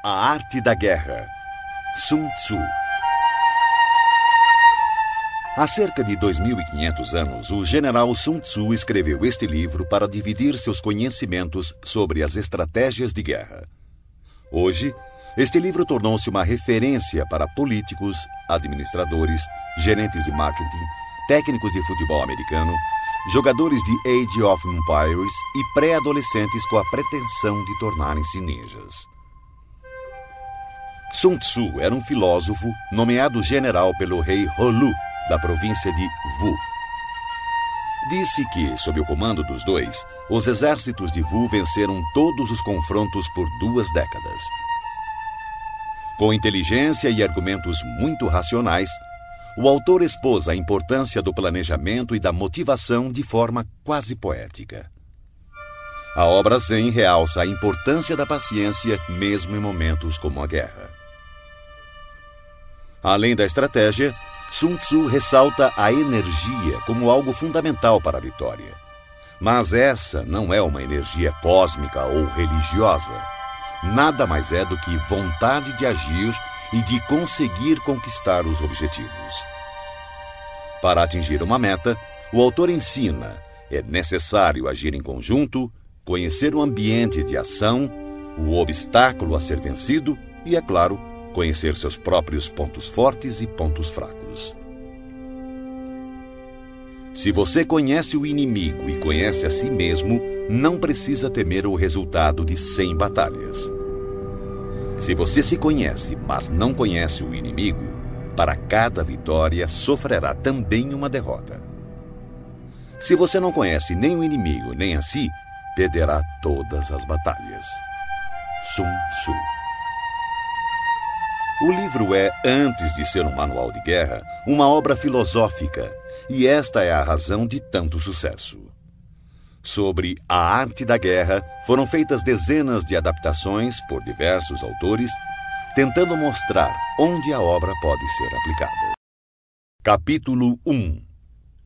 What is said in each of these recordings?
A Arte da Guerra, Sun Tzu. Há cerca de 2.500 anos, o general Sun Tzu escreveu este livro para dividir seus conhecimentos sobre as estratégias de guerra. Hoje, este livro tornou-se uma referência para políticos, administradores, gerentes de marketing, técnicos de futebol americano, jogadores de Age of Empires e pré-adolescentes com a pretensão de tornarem-se ninjas. Sun Tzu era um filósofo nomeado general pelo rei Holu, da província de Wu. Disse que, sob o comando dos dois, os exércitos de Wu venceram todos os confrontos por 2 décadas. Com inteligência e argumentos muito racionais, o autor expôs a importância do planejamento e da motivação de forma quase poética. A obra Zen realça a importância da paciência mesmo em momentos como a guerra. Além da estratégia, Sun Tzu ressalta a energia como algo fundamental para a vitória. Mas essa não é uma energia cósmica ou religiosa. Nada mais é do que vontade de agir e de conseguir conquistar os objetivos. Para atingir uma meta, o autor ensina: é necessário agir em conjunto, conhecer o ambiente de ação, o obstáculo a ser vencido e, é claro, conhecer seus próprios pontos fortes e pontos fracos. Se você conhece o inimigo e conhece a si mesmo, não precisa temer o resultado de 100 batalhas. Se você se conhece, mas não conhece o inimigo, para cada vitória sofrerá também uma derrota. Se você não conhece nem o inimigo nem a si, perderá todas as batalhas. Sun Tzu. O livro é, antes de ser um manual de guerra, uma obra filosófica, e esta é a razão de tanto sucesso. Sobre a arte da guerra, foram feitas dezenas de adaptações por diversos autores, tentando mostrar onde a obra pode ser aplicada. Capítulo 1.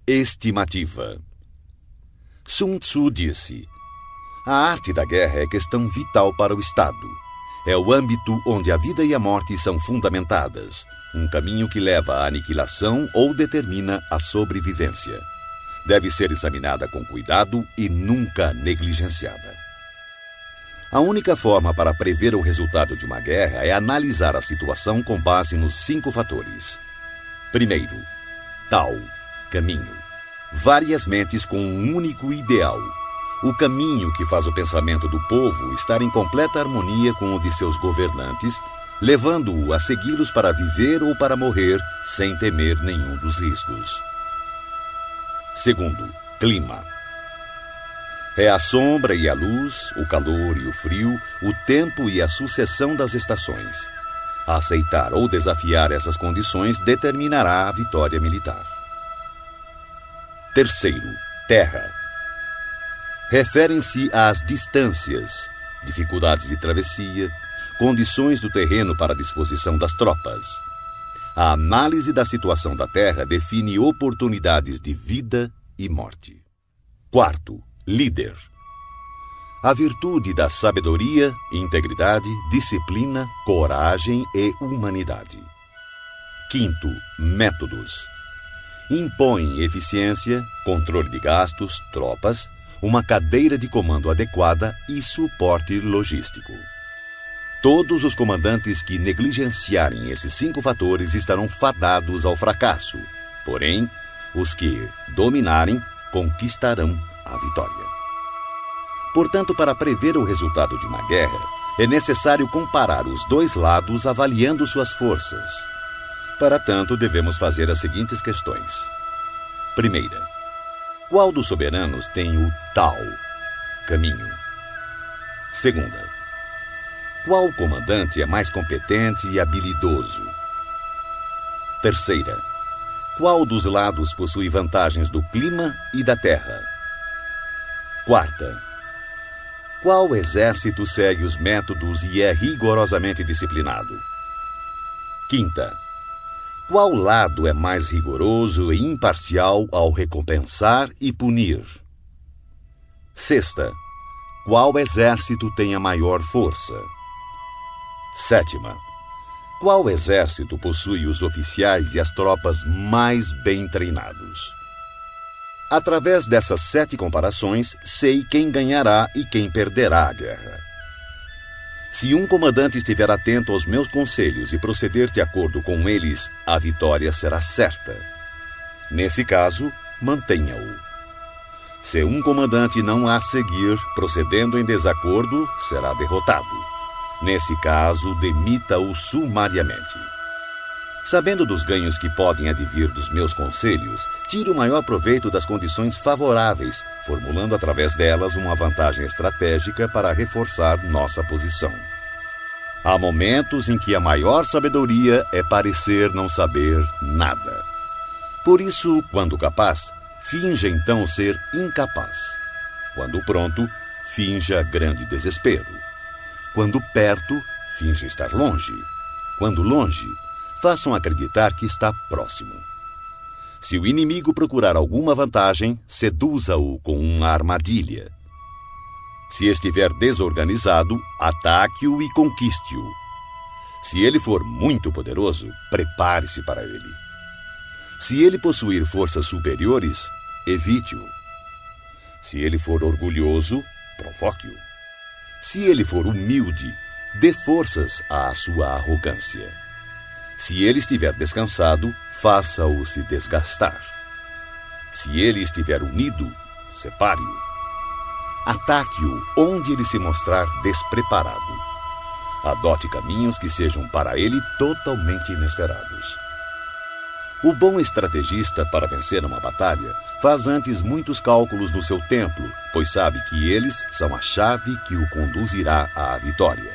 Estimativa. Sun Tzu disse: a arte da guerra é questão vital para o Estado. É o âmbito onde a vida e a morte são fundamentadas, um caminho que leva à aniquilação ou determina a sobrevivência. Deve ser examinada com cuidado e nunca negligenciada. A única forma para prever o resultado de uma guerra é analisar a situação com base nos 5 fatores. Primeiro, Tao, caminho. Várias mentes com um único ideal. O caminho que faz o pensamento do povo estar em completa harmonia com o de seus governantes, levando-o a segui-los para viver ou para morrer sem temer nenhum dos riscos. Segundo, clima. É a sombra e a luz, o calor e o frio, o tempo e a sucessão das estações. Aceitar ou desafiar essas condições determinará a vitória militar. Terceiro, terra. Referem-se às distâncias, dificuldades de travessia, condições do terreno para a disposição das tropas. A análise da situação da terra define oportunidades de vida e morte. Quarto, líder. A virtude da sabedoria, integridade, disciplina, coragem e humanidade. Quinto, métodos. Impõe eficiência, controle de gastos, tropas, uma cadeira de comando adequada e suporte logístico. Todos os comandantes que negligenciarem esses 5 fatores estarão fadados ao fracasso. Porém, os que dominarem conquistarão a vitória. Portanto, para prever o resultado de uma guerra, é necessário comparar os 2 lados avaliando suas forças. Para tanto, devemos fazer as seguintes questões. Primeira, qual dos soberanos tem o Tao, caminho? Segunda, qual comandante é mais competente e habilidoso? Terceira, qual dos lados possui vantagens do clima e da terra? Quarta, qual exército segue os métodos e é rigorosamente disciplinado? Quinta, qual lado é mais rigoroso e imparcial ao recompensar e punir? Sexta, qual exército tem a maior força? Sétima. Qual exército possui os oficiais e as tropas mais bem treinados? Através dessas 7 comparações, sei quem ganhará e quem perderá a guerra. Se um comandante estiver atento aos meus conselhos e proceder de acordo com eles, a vitória será certa. Nesse caso, mantenha-o. Se um comandante não a seguir, procedendo em desacordo, será derrotado. Nesse caso, demita-o sumariamente. Sabendo dos ganhos que podem advir dos meus conselhos, tire o maior proveito das condições favoráveis, formulando através delas uma vantagem estratégica para reforçar nossa posição. Há momentos em que a maior sabedoria é parecer não saber nada. Por isso, quando capaz, finja então ser incapaz. Quando pronto, finja grande desespero. Quando perto, finja estar longe. Quando longe, façam acreditar que está próximo. Se o inimigo procurar alguma vantagem, seduza-o com uma armadilha. Se estiver desorganizado, ataque-o e conquiste-o. Se ele for muito poderoso, prepare-se para ele. Se ele possuir forças superiores, evite-o. Se ele for orgulhoso, provoque-o. Se ele for humilde, dê forças à sua arrogância. Se ele estiver descansado, faça-o se desgastar. Se ele estiver unido, separe-o. Ataque-o onde ele se mostrar despreparado. Adote caminhos que sejam para ele totalmente inesperados. O bom estrategista, para vencer uma batalha, faz antes muitos cálculos no seu templo, pois sabe que eles são a chave que o conduzirá à vitória.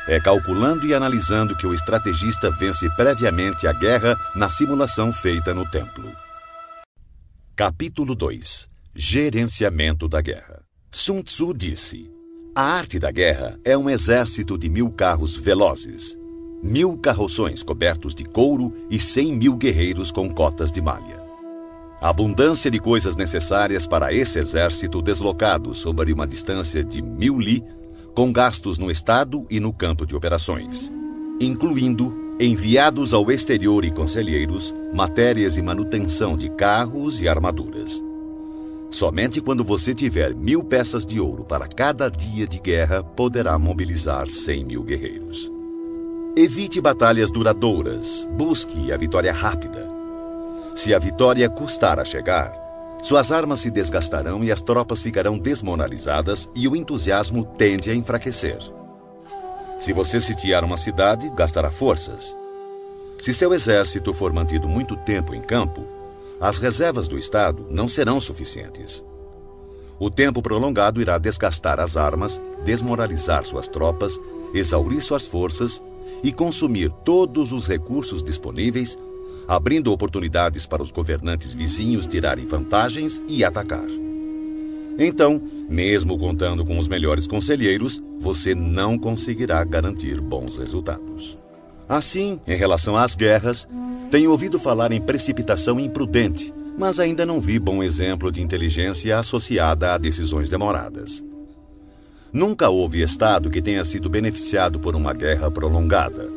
É calculando e analisando que o estrategista vence previamente a guerra na simulação feita no templo. Capítulo 2. Gerenciamento da guerra. Sun Tzu disse: a arte da guerra é um exército de 1000 carros velozes, 1000 carroções cobertos de couro e 100.000 guerreiros com cotas de malha. A abundância de coisas necessárias para esse exército deslocado sobre uma distância de 1000 li, com gastos no estado e no campo de operações, incluindo enviados ao exterior e conselheiros, matérias e manutenção de carros e armaduras. Somente quando você tiver 1000 peças de ouro para cada dia de guerra, poderá mobilizar 100.000 guerreiros. Evite batalhas duradouras, busque a vitória rápida. Se a vitória custar a chegar, suas armas se desgastarão e as tropas ficarão desmoralizadas e o entusiasmo tende a enfraquecer. Se você sitiar uma cidade, gastará forças. Se seu exército for mantido muito tempo em campo, as reservas do Estado não serão suficientes. O tempo prolongado irá desgastar as armas, desmoralizar suas tropas, exaurir suas forças e consumir todos os recursos disponíveis, abrindo oportunidades para os governantes vizinhos tirarem vantagens e atacar. Então, mesmo contando com os melhores conselheiros, você não conseguirá garantir bons resultados. Assim, em relação às guerras, tenho ouvido falar em precipitação imprudente, mas ainda não vi bom exemplo de inteligência associada a decisões demoradas. Nunca houve Estado que tenha sido beneficiado por uma guerra prolongada.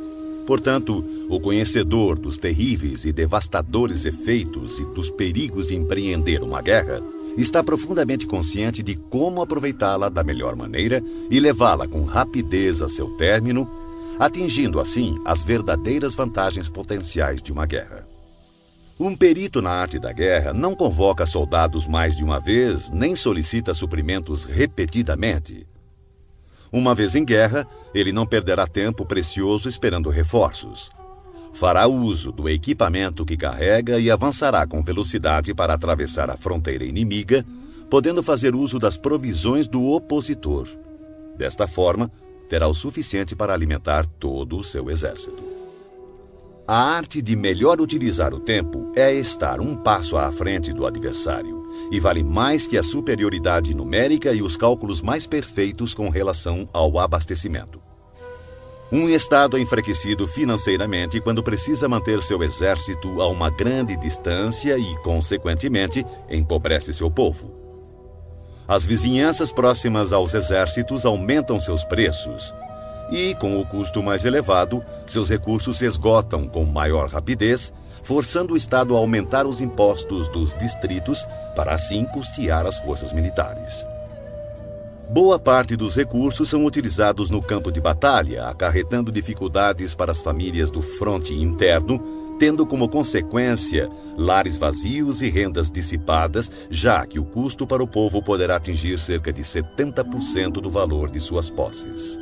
Portanto, o conhecedor dos terríveis e devastadores efeitos e dos perigos de empreender uma guerra está profundamente consciente de como aproveitá-la da melhor maneira e levá-la com rapidez a seu término, atingindo assim as verdadeiras vantagens potenciais de uma guerra. Um perito na arte da guerra não convoca soldados mais de uma vez, nem solicita suprimentos repetidamente. Uma vez em guerra, ele não perderá tempo precioso esperando reforços. Fará uso do equipamento que carrega e avançará com velocidade para atravessar a fronteira inimiga, podendo fazer uso das provisões do opositor. Desta forma, terá o suficiente para alimentar todo o seu exército. A arte de melhor utilizar o tempo é estar um passo à frente do adversário e vale mais que a superioridade numérica e os cálculos mais perfeitos com relação ao abastecimento. Um Estado é enfraquecido financeiramente quando precisa manter seu exército a uma grande distância e, consequentemente, empobrece seu povo. As vizinhanças próximas aos exércitos aumentam seus preços, E, com o custo mais elevado, seus recursos se esgotam com maior rapidez, forçando o Estado a aumentar os impostos dos distritos para assim custear as forças militares. Boa parte dos recursos são utilizados no campo de batalha, acarretando dificuldades para as famílias do fronte interno, tendo como consequência lares vazios e rendas dissipadas, já que o custo para o povo poderá atingir cerca de 70% do valor de suas posses.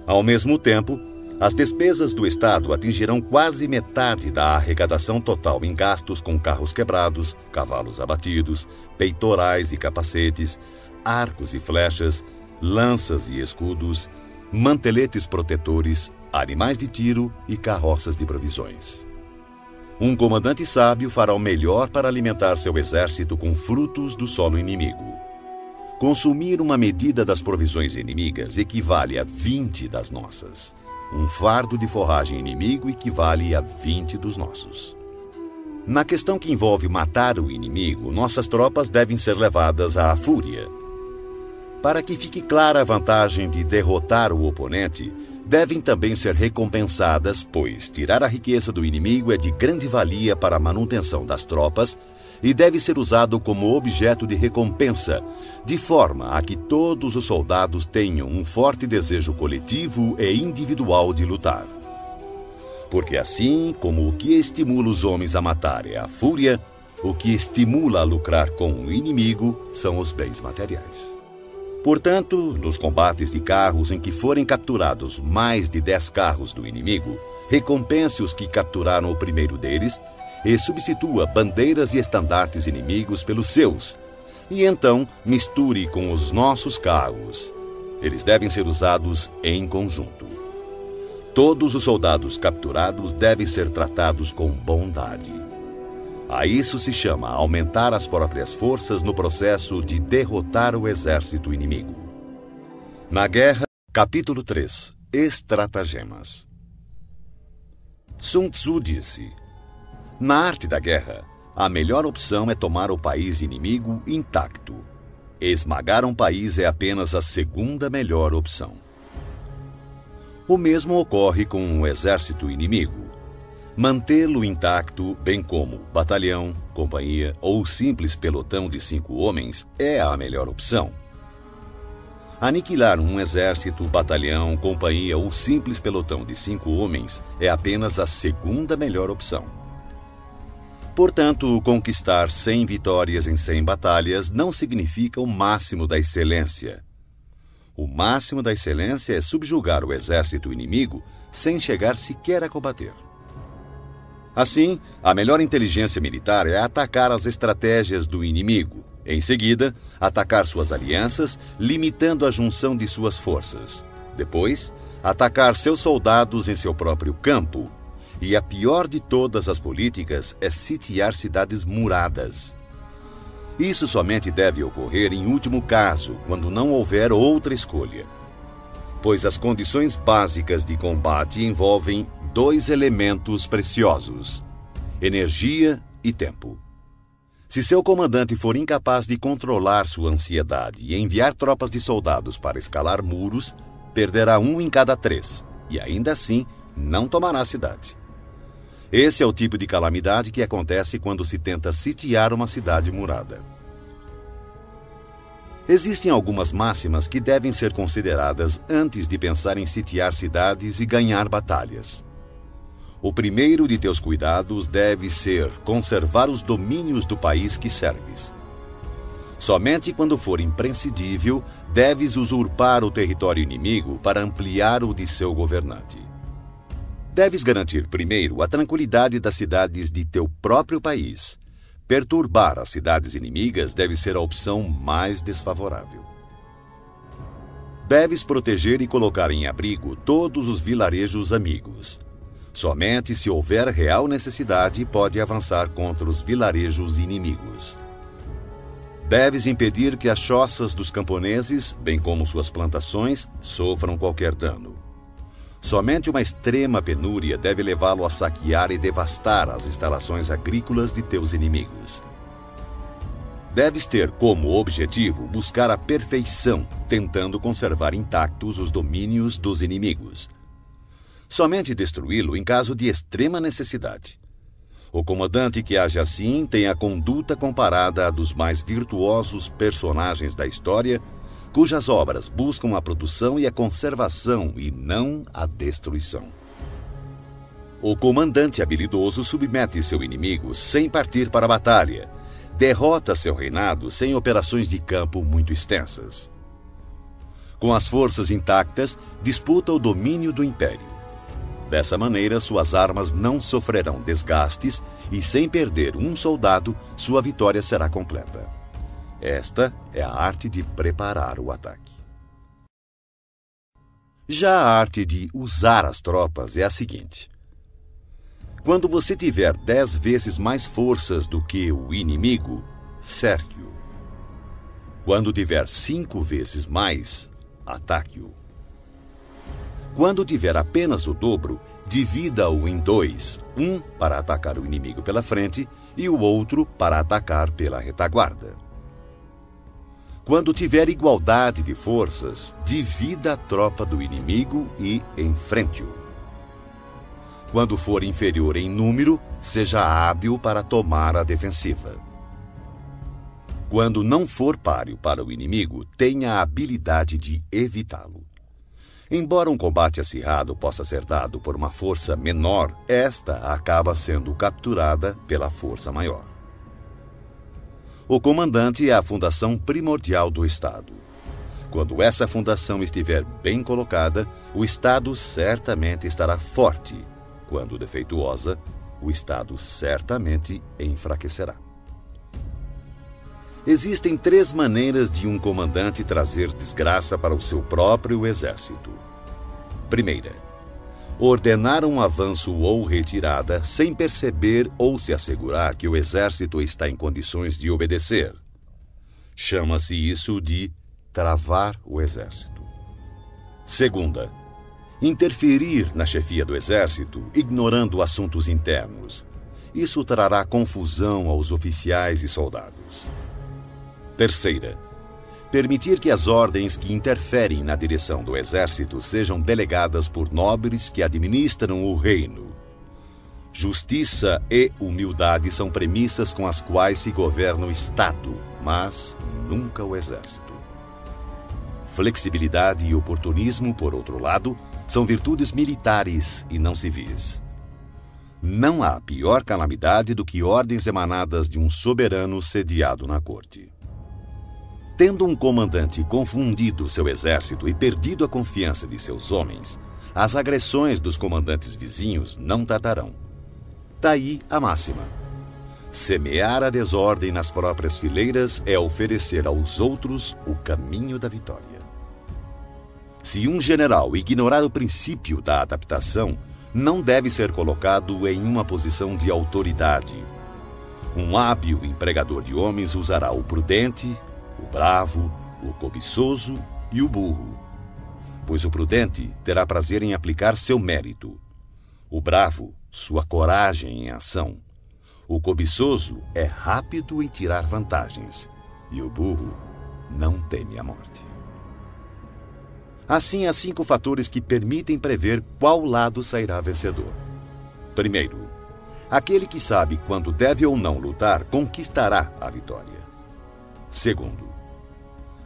Ao mesmo tempo, as despesas do Estado atingirão quase metade da arrecadação total em gastos com carros quebrados, cavalos abatidos, peitorais e capacetes, arcos e flechas, lanças e escudos, manteletes protetores, animais de tiro e carroças de provisões. Um comandante sábio fará o melhor para alimentar seu exército com frutos do solo inimigo. Consumir uma medida das provisões inimigas equivale a 20 das nossas. Um fardo de forragem inimigo equivale a 20 dos nossos. Na questão que envolve matar o inimigo, nossas tropas devem ser levadas à fúria. Para que fique clara a vantagem de derrotar o oponente, devem também ser recompensadas, pois tirar a riqueza do inimigo é de grande valia para a manutenção das tropas e deve ser usado como objeto de recompensa, de forma a que todos os soldados tenham um forte desejo coletivo e individual de lutar. Porque assim como o que estimula os homens a matar é a fúria, o que estimula a lucrar com o inimigo são os bens materiais. Portanto, nos combates de carros em que forem capturados mais de 10 carros do inimigo, recompense os que capturaram o primeiro deles e substitua bandeiras e estandartes inimigos pelos seus, e então misture com os nossos carros. Eles devem ser usados em conjunto. Todos os soldados capturados devem ser tratados com bondade. A isso se chama aumentar as próprias forças no processo de derrotar o exército inimigo. Na guerra, capítulo 3. Estratagemas. Sun Tzu disse: na arte da guerra, a melhor opção é tomar o país inimigo intacto. Esmagar um país é apenas a segunda melhor opção. O mesmo ocorre com um exército inimigo. Mantê-lo intacto, bem como batalhão, companhia ou simples pelotão de 5 homens, é a melhor opção. Aniquilar um exército, batalhão, companhia ou simples pelotão de 5 homens é apenas a segunda melhor opção. Portanto, conquistar 100 vitórias em 100 batalhas não significa o máximo da excelência. O máximo da excelência é subjugar o exército inimigo sem chegar sequer a combater. Assim, a melhor inteligência militar é atacar as estratégias do inimigo. Em seguida, atacar suas alianças, limitando a junção de suas forças. Depois, atacar seus soldados em seu próprio campo. E a pior de todas as políticas é sitiar cidades muradas. Isso somente deve ocorrer em último caso, quando não houver outra escolha. Pois as condições básicas de combate envolvem 2 elementos preciosos: energia e tempo. Se seu comandante for incapaz de controlar sua ansiedade e enviar tropas de soldados para escalar muros, perderá 1 em cada 3, e ainda assim não tomará a cidade. Esse é o tipo de calamidade que acontece quando se tenta sitiar uma cidade murada. Existem algumas máximas que devem ser consideradas antes de pensar em sitiar cidades e ganhar batalhas. O primeiro de teus cuidados deve ser conservar os domínios do país que serves. Somente quando for imprescindível, deves usurpar o território inimigo para ampliar o de seu governante. Deves garantir primeiro a tranquilidade das cidades de teu próprio país. Perturbar as cidades inimigas deve ser a opção mais desfavorável. Deves proteger e colocar em abrigo todos os vilarejos amigos. Somente se houver real necessidade, pode avançar contra os vilarejos inimigos. Deves impedir que as choças dos camponeses, bem como suas plantações, sofram qualquer dano. Somente uma extrema penúria deve levá-lo a saquear e devastar as instalações agrícolas de teus inimigos. Deves ter como objetivo buscar a perfeição, tentando conservar intactos os domínios dos inimigos. Somente destruí-lo em caso de extrema necessidade. O comandante que age assim tem a conduta comparada à dos mais virtuosos personagens da história, cujas obras buscam a produção e a conservação e não a destruição. O comandante habilidoso submete seu inimigo sem partir para a batalha, derrota seu reinado sem operações de campo muito extensas. Com as forças intactas, disputa o domínio do império. Dessa maneira, suas armas não sofrerão desgastes e, sem perder um soldado, sua vitória será completa. Esta é a arte de preparar o ataque. Já a arte de usar as tropas é a seguinte. Quando você tiver 10 vezes mais forças do que o inimigo, cerque-o. Quando tiver 5 vezes mais, ataque-o. Quando tiver apenas o dobro, divida-o em 2, um para atacar o inimigo pela frente e o outro para atacar pela retaguarda. Quando tiver igualdade de forças, divida a tropa do inimigo e enfrente-o. Quando for inferior em número, seja hábil para tomar a defensiva. Quando não for páreo para o inimigo, tenha a habilidade de evitá-lo. Embora um combate acirrado possa ser dado por uma força menor, esta acaba sendo capturada pela força maior. O comandante é a fundação primordial do Estado. Quando essa fundação estiver bem colocada, o Estado certamente estará forte. Quando defeituosa, o Estado certamente enfraquecerá. Existem 3 maneiras de um comandante trazer desgraça para o seu próprio exército. Primeira, ordenar um avanço ou retirada sem perceber ou se assegurar que o exército está em condições de obedecer. Chama-se isso de travar o exército. Segunda, interferir na chefia do exército, ignorando assuntos internos. Isso trará confusão aos oficiais e soldados. Terceira, permitir que as ordens que interferem na direção do exército sejam delegadas por nobres que administram o reino. Justiça e humildade são premissas com as quais se governa o Estado, mas nunca o exército. Flexibilidade e oportunismo, por outro lado, são virtudes militares e não civis. Não há pior calamidade do que ordens emanadas de um soberano sediado na corte. Tendo um comandante confundido seu exército e perdido a confiança de seus homens, as agressões dos comandantes vizinhos não tardarão. Daí a máxima: semear a desordem nas próprias fileiras é oferecer aos outros o caminho da vitória. Se um general ignorar o princípio da adaptação, não deve ser colocado em uma posição de autoridade. Um hábil empregador de homens usará o prudente, o bravo, o cobiçoso e o burro. Pois o prudente terá prazer em aplicar seu mérito. O bravo, sua coragem em ação. O cobiçoso é rápido em tirar vantagens. E o burro não teme a morte. Assim, há 5 fatores que permitem prever qual lado sairá vencedor. Primeiro, aquele que sabe quando deve ou não lutar conquistará a vitória. Segundo,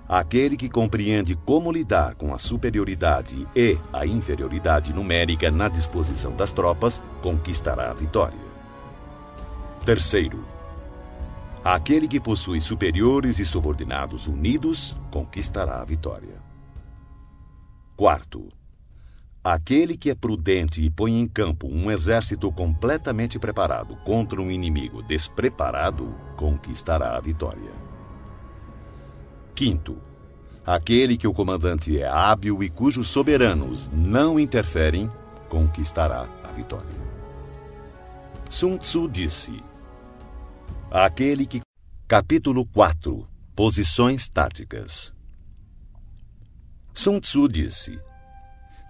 aquele que compreende como lidar com a superioridade e a inferioridade numérica na disposição das tropas conquistará a vitória. Terceiro, aquele que possui superiores e subordinados unidos conquistará a vitória. Quarto, aquele que é prudente e põe em campo um exército completamente preparado contra um inimigo despreparado conquistará a vitória. Quinto, aquele que o comandante é hábil e cujos soberanos não interferem, conquistará a vitória. Sun Tzu disse: aquele que... Capítulo 4. Posições táticas. Sun Tzu disse: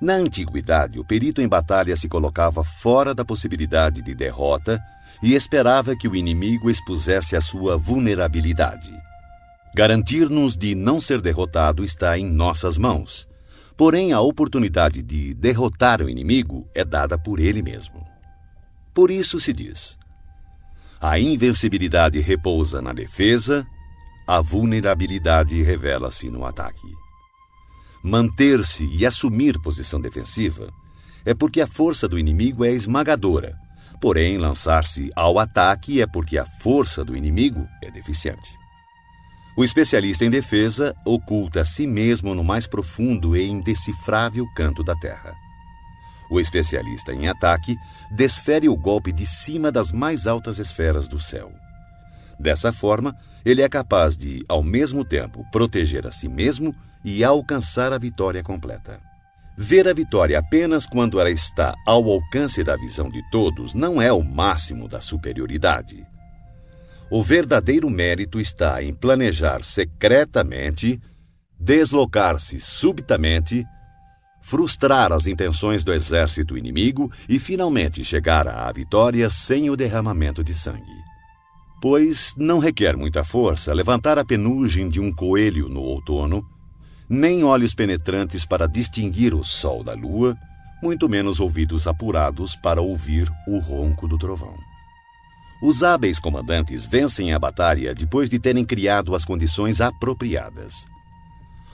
na antiguidade, o perito em batalha se colocava fora da possibilidade de derrota e esperava que o inimigo expusesse a sua vulnerabilidade. Garantir-nos de não ser derrotado está em nossas mãos. Porém, a oportunidade de derrotar o inimigo é dada por ele mesmo. Por isso se diz: a invencibilidade repousa na defesa, a vulnerabilidade revela-se no ataque. Manter-se e assumir posição defensiva é porque a força do inimigo é esmagadora, porém lançar-se ao ataque é porque a força do inimigo é deficiente. O especialista em defesa oculta a si mesmo no mais profundo e indecifrável canto da terra. O especialista em ataque desfere o golpe de cima das mais altas esferas do céu. Dessa forma, ele é capaz de, ao mesmo tempo, proteger a si mesmo e alcançar a vitória completa. Ver a vitória apenas quando ela está ao alcance da visão de todos não é o máximo da superioridade. O verdadeiro mérito está em planejar secretamente, deslocar-se subitamente, frustrar as intenções do exército inimigo e finalmente chegar à vitória sem o derramamento de sangue. Pois não requer muita força levantar a penugem de um coelho no outono, nem olhos penetrantes para distinguir o sol da lua, muito menos ouvidos apurados para ouvir o ronco do trovão. Os hábeis comandantes vencem a batalha depois de terem criado as condições apropriadas.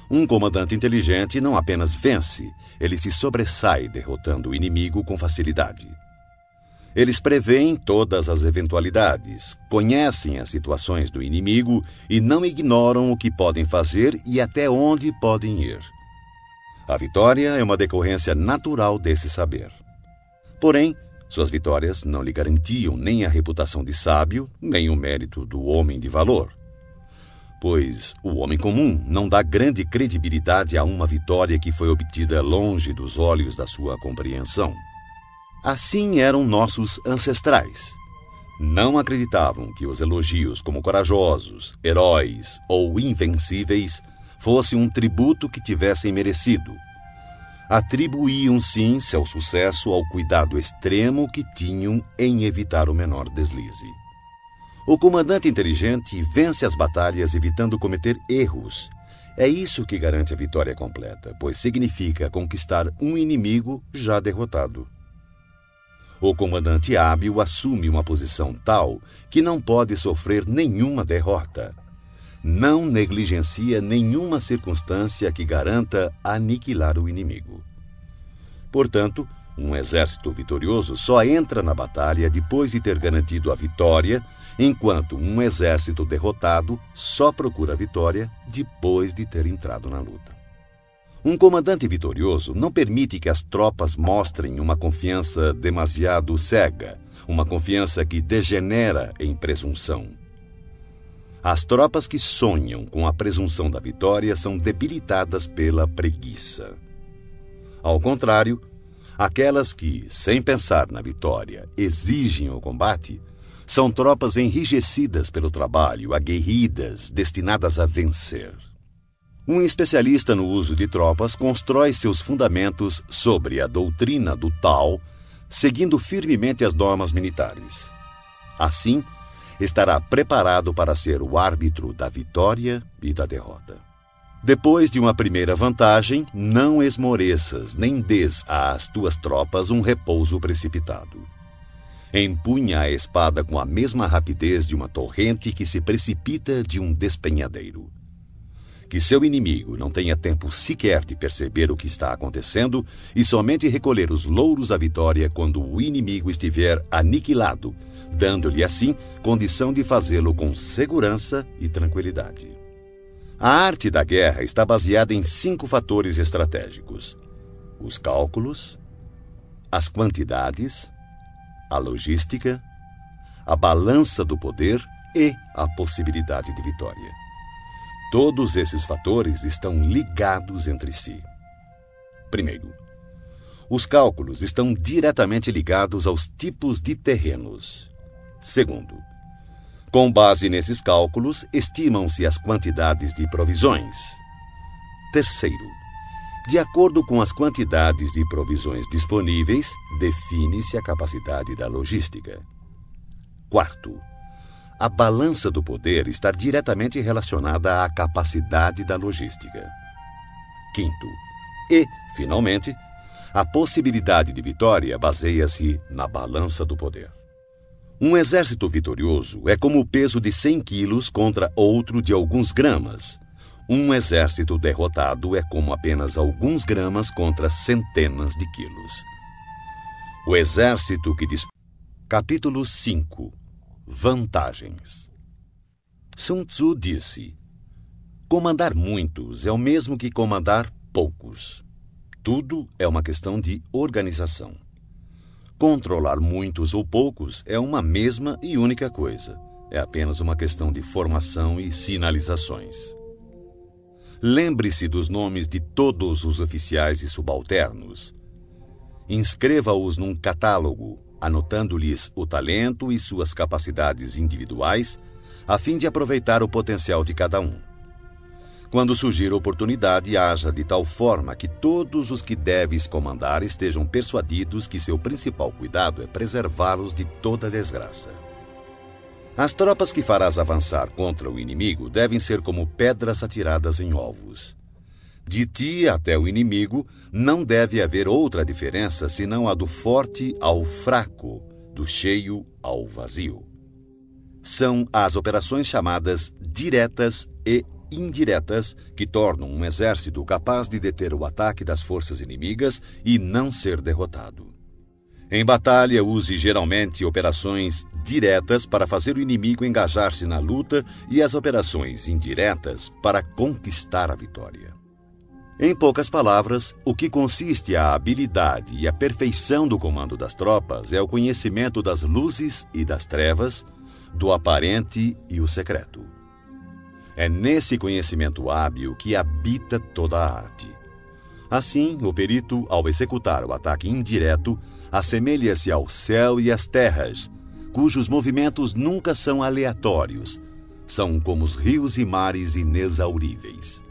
Um comandante inteligente não apenas vence, ele se sobressai derrotando o inimigo com facilidade. Eles preveem todas as eventualidades, conhecem as situações do inimigo e não ignoram o que podem fazer e até onde podem ir. A vitória é uma decorrência natural desse saber. Porém, suas vitórias não lhe garantiam nem a reputação de sábio, nem o mérito do homem de valor. Pois o homem comum não dá grande credibilidade a uma vitória que foi obtida longe dos olhos da sua compreensão. Assim eram nossos ancestrais. Não acreditavam que os elogios como corajosos, heróis ou invencíveis fossem um tributo que tivessem merecido. Atribuíam, sim, seu sucesso ao cuidado extremo que tinham em evitar o menor deslize. O comandante inteligente vence as batalhas evitando cometer erros. É isso que garante a vitória completa, pois significa conquistar um inimigo já derrotado. O comandante hábil assume uma posição tal que não pode sofrer nenhuma derrota. Não negligencia nenhuma circunstância que garanta aniquilar o inimigo. Portanto, um exército vitorioso só entra na batalha depois de ter garantido a vitória, enquanto um exército derrotado só procura a vitória depois de ter entrado na luta. Um comandante vitorioso não permite que as tropas mostrem uma confiança demasiado cega, uma confiança que degenera em presunção. As tropas que sonham com a presunção da vitória são debilitadas pela preguiça. Ao contrário, aquelas que, sem pensar na vitória, exigem o combate, são tropas enrijecidas pelo trabalho, aguerridas, destinadas a vencer. Um especialista no uso de tropas constrói seus fundamentos sobre a doutrina do Tao, seguindo firmemente as normas militares. Assim, estará preparado para ser o árbitro da vitória e da derrota. Depois de uma primeira vantagem, não esmoreças nem dês às tuas tropas um repouso precipitado. Empunha a espada com a mesma rapidez de uma torrente que se precipita de um despenhadeiro. Que seu inimigo não tenha tempo sequer de perceber o que está acontecendo e somente recolher os louros da vitória quando o inimigo estiver aniquilado, dando-lhe assim condição de fazê-lo com segurança e tranquilidade. A arte da guerra está baseada em 5 fatores estratégicos: os cálculos, as quantidades, a logística, a balança do poder e a possibilidade de vitória. Todos esses fatores estão ligados entre si. Primeiro, os cálculos estão diretamente ligados aos tipos de terrenos. Segundo, com base nesses cálculos, estimam-se as quantidades de provisões. Terceiro, de acordo com as quantidades de provisões disponíveis, define-se a capacidade da logística. Quarto, A balança do poder está diretamente relacionada à capacidade da logística. Quinto, e, finalmente, a possibilidade de vitória baseia-se na balança do poder. Um exército vitorioso é como o peso de 100 quilos contra outro de alguns gramas. Um exército derrotado é como apenas alguns gramas contra centenas de quilos. O exército que Capítulo 5. Vantagens. Sun Tzu disse: comandar muitos é o mesmo que comandar poucos. Tudo é uma questão de organização. Controlar muitos ou poucos é uma mesma e única coisa. É apenas uma questão de formação e sinalizações. Lembre-se dos nomes de todos os oficiais e subalternos. Inscreva-os num catálogo, anotando-lhes o talento e suas capacidades individuais, a fim de aproveitar o potencial de cada um. Quando surgir oportunidade, haja de tal forma que todos os que deves comandar estejam persuadidos que seu principal cuidado é preservá-los de toda desgraça. As tropas que farás avançar contra o inimigo devem ser como pedras atiradas em ovos. De ti até o inimigo não deve haver outra diferença senão a do forte ao fraco, do cheio ao vazio. São as operações chamadas diretas e indiretas que tornam um exército capaz de deter o ataque das forças inimigas e não ser derrotado. Em batalha, use geralmente operações diretas para fazer o inimigo engajar-se na luta e as operações indiretas para conquistar a vitória. Em poucas palavras, o que consiste a habilidade e a perfeição do comando das tropas é o conhecimento das luzes e das trevas, do aparente e o secreto. É nesse conhecimento hábil que habita toda a arte. Assim, o perito, ao executar o ataque indireto, assemelha-se ao céu e às terras, cujos movimentos nunca são aleatórios, são como os rios e mares inexauríveis.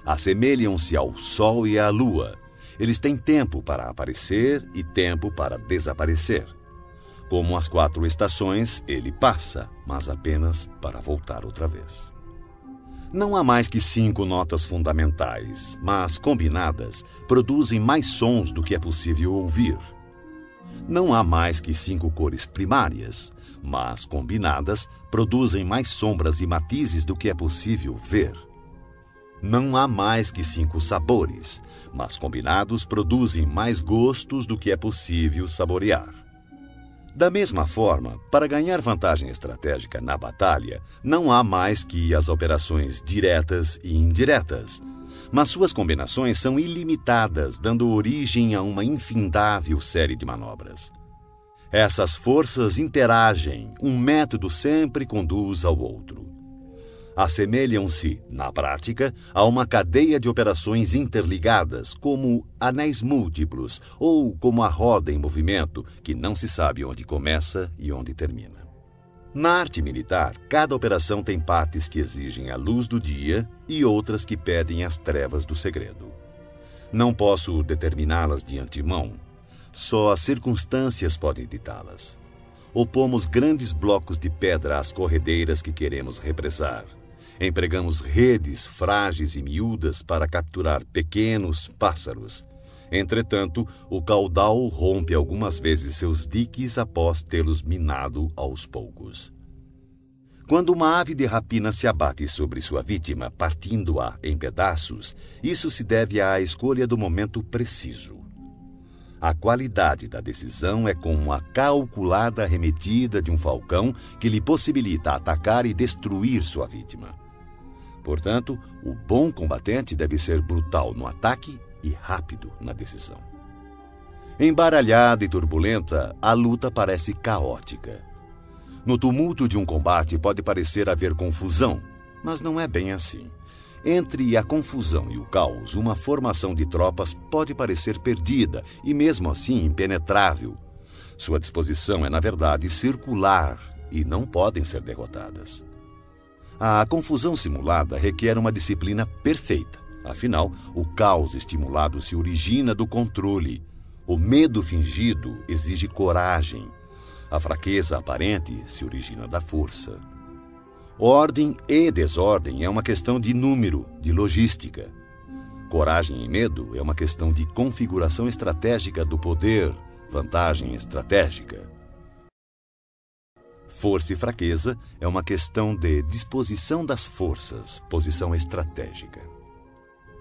Assemelham-se ao sol e à lua. Eles têm tempo para aparecer e tempo para desaparecer. Como as 4 estações, ele passa, mas apenas para voltar outra vez. Não há mais que 5 notas fundamentais, mas, combinadas, produzem mais sons do que é possível ouvir. Não há mais que 5 cores primárias, mas, combinadas, produzem mais sombras e matizes do que é possível ver. Não há mais que 5 sabores, mas, combinados, produzem mais gostos do que é possível saborear. Da mesma forma, para ganhar vantagem estratégica na batalha, não há mais que as operações diretas e indiretas, mas suas combinações são ilimitadas, dando origem a uma infindável série de manobras. Essas forças interagem, um método sempre conduz ao outro. Assemelham-se, na prática, a uma cadeia de operações interligadas, como anéis múltiplos ou como a roda em movimento, que não se sabe onde começa e onde termina. Na arte militar, cada operação tem partes que exigem a luz do dia e outras que pedem as trevas do segredo. Não posso determiná-las de antemão, só as circunstâncias podem ditá-las. Opomos grandes blocos de pedra às corredeiras que queremos represar. Empregamos redes frágeis e miúdas para capturar pequenos pássaros. Entretanto, o caudal rompe algumas vezes seus diques após tê-los minado aos poucos. Quando uma ave de rapina se abate sobre sua vítima, partindo-a em pedaços, isso se deve à escolha do momento preciso. A qualidade da decisão é como a calculada arremetida de um falcão que lhe possibilita atacar e destruir sua vítima. Portanto, o bom combatente deve ser brutal no ataque e rápido na decisão. Embaralhada e turbulenta, a luta parece caótica. No tumulto de um combate pode parecer haver confusão, mas não é bem assim. Entre a confusão e o caos, uma formação de tropas pode parecer perdida e mesmo assim impenetrável. Sua disposição é, na verdade, circular e não podem ser derrotadas. A confusão simulada requer uma disciplina perfeita. Afinal, o caos estimulado se origina do controle. O medo fingido exige coragem. A fraqueza aparente se origina da força. Ordem e desordem é uma questão de número, de logística. Coragem e medo é uma questão de configuração estratégica do poder, vantagem estratégica. Força e fraqueza é uma questão de disposição das forças, posição estratégica.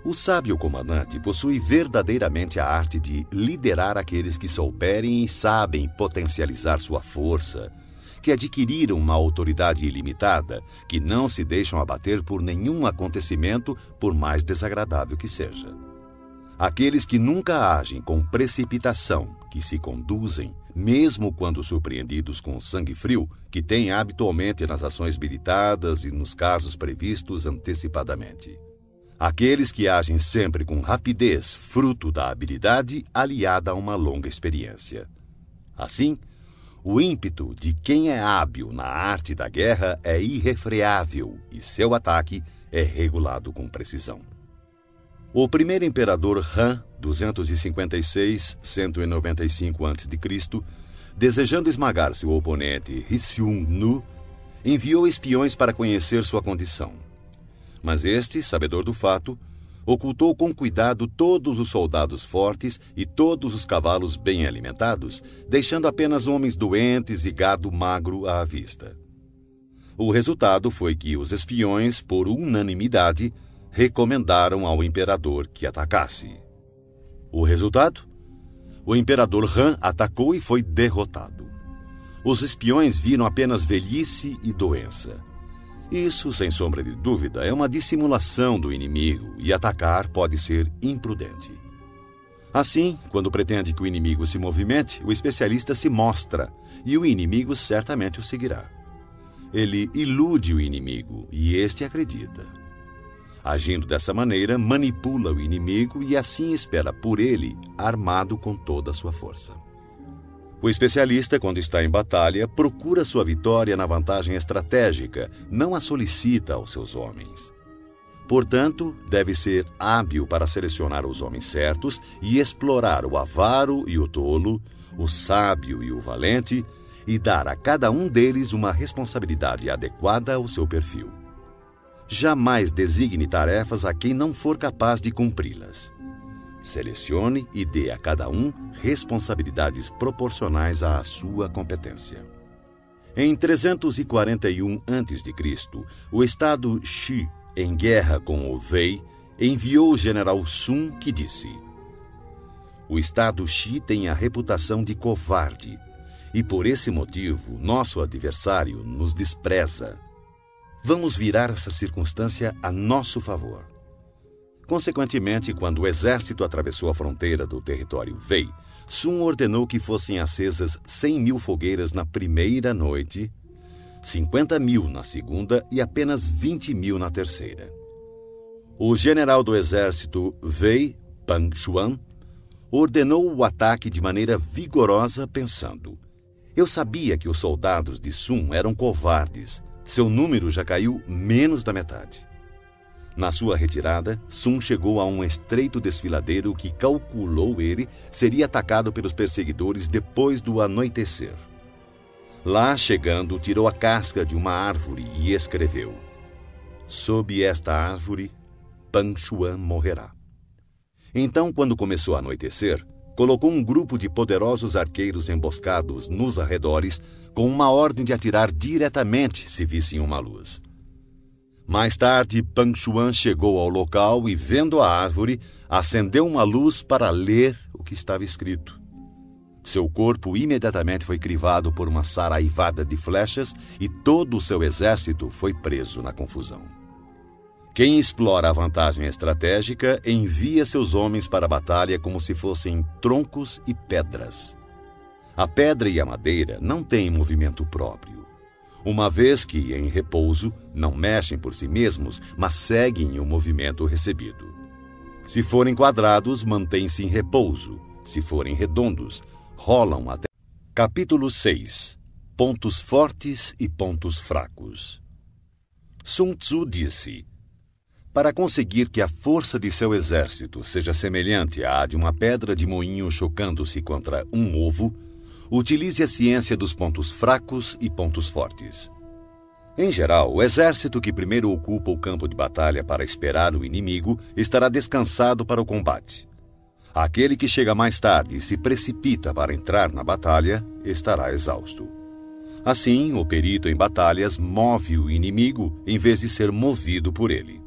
O sábio comandante possui verdadeiramente a arte de liderar aqueles que souberem e sabem potencializar sua força, que adquiriram uma autoridade ilimitada, que não se deixam abater por nenhum acontecimento, por mais desagradável que seja. Aqueles que nunca agem com precipitação, que se conduzem, mesmo quando surpreendidos com sangue frio, que têm habitualmente nas ações meditadas e nos casos previstos antecipadamente. Aqueles que agem sempre com rapidez, fruto da habilidade aliada a uma longa experiência. Assim, o ímpeto de quem é hábil na arte da guerra é irrefreável e seu ataque é regulado com precisão. O primeiro imperador Han, 256-195 a.C., desejando esmagar seu oponente Rissung-nu, enviou espiões para conhecer sua condição. Mas este, sabedor do fato, ocultou com cuidado todos os soldados fortes e todos os cavalos bem alimentados, deixando apenas homens doentes e gado magro à vista. O resultado foi que os espiões, por unanimidade, recomendaram ao imperador que atacasse. O resultado? O imperador Han atacou e foi derrotado. Os espiões viram apenas velhice e doença. Isso, sem sombra de dúvida, é uma dissimulação do inimigo e atacar pode ser imprudente. Assim, quando pretende que o inimigo se movimente, o especialista se mostra e o inimigo certamente o seguirá. Ele ilude o inimigo e este acredita. Agindo dessa maneira, manipula o inimigo e assim espera por ele, armado com toda a sua força. O especialista, quando está em batalha, procura sua vitória na vantagem estratégica, não a solicita aos seus homens. Portanto, deve ser hábil para selecionar os homens certos e explorar o avaro e o tolo, o sábio e o valente, e dar a cada um deles uma responsabilidade adequada ao seu perfil. Jamais designe tarefas a quem não for capaz de cumpri-las. Selecione e dê a cada um responsabilidades proporcionais à sua competência. Em 341 a.C., o estado Shi, em guerra com o Wei, enviou o general Sun, que disse: "O estado Shi tem a reputação de covarde, e por esse motivo nosso adversário nos despreza. Vamos virar essa circunstância a nosso favor." Consequentemente, quando o exército atravessou a fronteira do território Wei, Sun ordenou que fossem acesas 100.000 fogueiras na primeira noite, 50.000 na segunda e apenas 20.000 na terceira. O general do exército Wei, Pang Xuan, ordenou o ataque de maneira vigorosa, pensando: "Eu sabia que os soldados de Sun eram covardes. Seu número já caiu menos da metade." Na sua retirada, Sun chegou a um estreito desfiladeiro que, calculou ele, seria atacado pelos perseguidores depois do anoitecer. Lá, chegando, tirou a casca de uma árvore e escreveu: "Sob esta árvore, Pang Xuan morrerá." Então, quando começou a anoitecer, colocou um grupo de poderosos arqueiros emboscados nos arredores, com uma ordem de atirar diretamente se vissem uma luz. Mais tarde, Pang Xuan chegou ao local e, vendo a árvore, acendeu uma luz para ler o que estava escrito. Seu corpo imediatamente foi crivado por uma saraivada de flechas e todo o seu exército foi preso na confusão. Quem explora a vantagem estratégica envia seus homens para a batalha como se fossem troncos e pedras. A pedra e a madeira não têm movimento próprio. Uma vez que, em repouso, não mexem por si mesmos, mas seguem o movimento recebido. Se forem quadrados, mantêm-se em repouso. Se forem redondos, rolam até... Capítulo 6. Pontos fortes e pontos fracos. Sun Tzu disse: "Para conseguir que a força de seu exército seja semelhante à de uma pedra de moinho chocando-se contra um ovo, utilize a ciência dos pontos fracos e pontos fortes. Em geral, o exército que primeiro ocupa o campo de batalha para esperar o inimigo estará descansado para o combate. Aquele que chega mais tarde e se precipita para entrar na batalha estará exausto. Assim, o perito em batalhas move o inimigo em vez de ser movido por ele.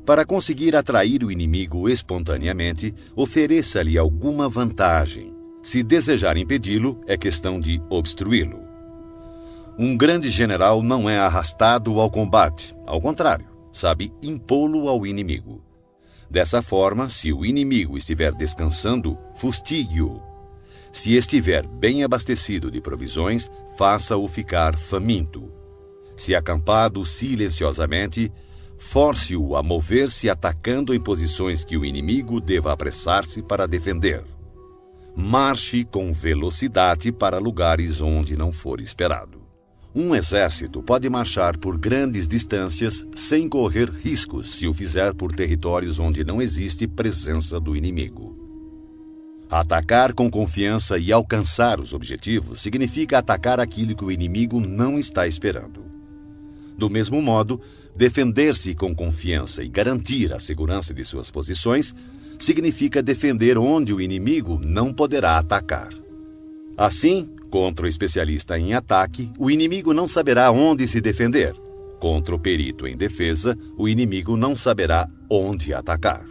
Para conseguir atrair o inimigo espontaneamente, ofereça-lhe alguma vantagem. Se desejar impedi-lo, é questão de obstruí-lo. Um grande general não é arrastado ao combate, ao contrário, sabe impô-lo ao inimigo. Dessa forma, se o inimigo estiver descansando, fustigue-o. Se estiver bem abastecido de provisões, faça-o ficar faminto. Se acampado silenciosamente, force-o a mover-se atacando em posições que o inimigo deva apressar-se para defender. Marche com velocidade para lugares onde não for esperado. Um exército pode marchar por grandes distâncias sem correr riscos se o fizer por territórios onde não existe presença do inimigo. Atacar com confiança e alcançar os objetivos significa atacar aquilo que o inimigo não está esperando. Do mesmo modo, defender-se com confiança e garantir a segurança de suas posições significa defender onde o inimigo não poderá atacar. Assim, contra o especialista em ataque, o inimigo não saberá onde se defender. Contra o perito em defesa, o inimigo não saberá onde atacar.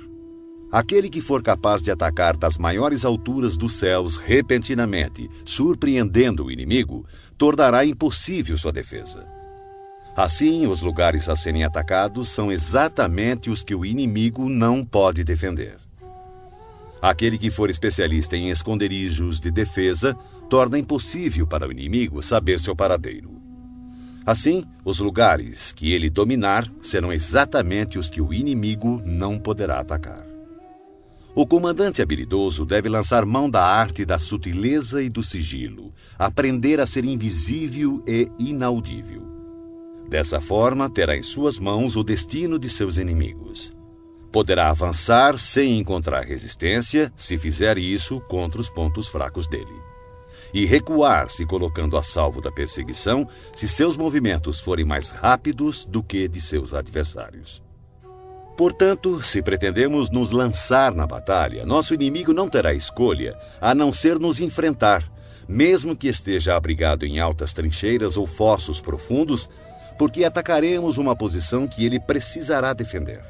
Aquele que for capaz de atacar das maiores alturas dos céus repentinamente, surpreendendo o inimigo, tornará impossível sua defesa. Assim, os lugares a serem atacados são exatamente os que o inimigo não pode defender. Aquele que for especialista em esconderijos de defesa torna impossível para o inimigo saber seu paradeiro. Assim, os lugares que ele dominar serão exatamente os que o inimigo não poderá atacar. O comandante habilidoso deve lançar mão da arte da sutileza e do sigilo, aprender a ser invisível e inaudível. Dessa forma, terá em suas mãos o destino de seus inimigos. Poderá avançar sem encontrar resistência, se fizer isso contra os pontos fracos dele. E recuar se colocando a salvo da perseguição, se seus movimentos forem mais rápidos do que de seus adversários. Portanto, se pretendemos nos lançar na batalha, nosso inimigo não terá escolha a não ser nos enfrentar, mesmo que esteja abrigado em altas trincheiras ou fossos profundos, porque atacaremos uma posição que ele precisará defender.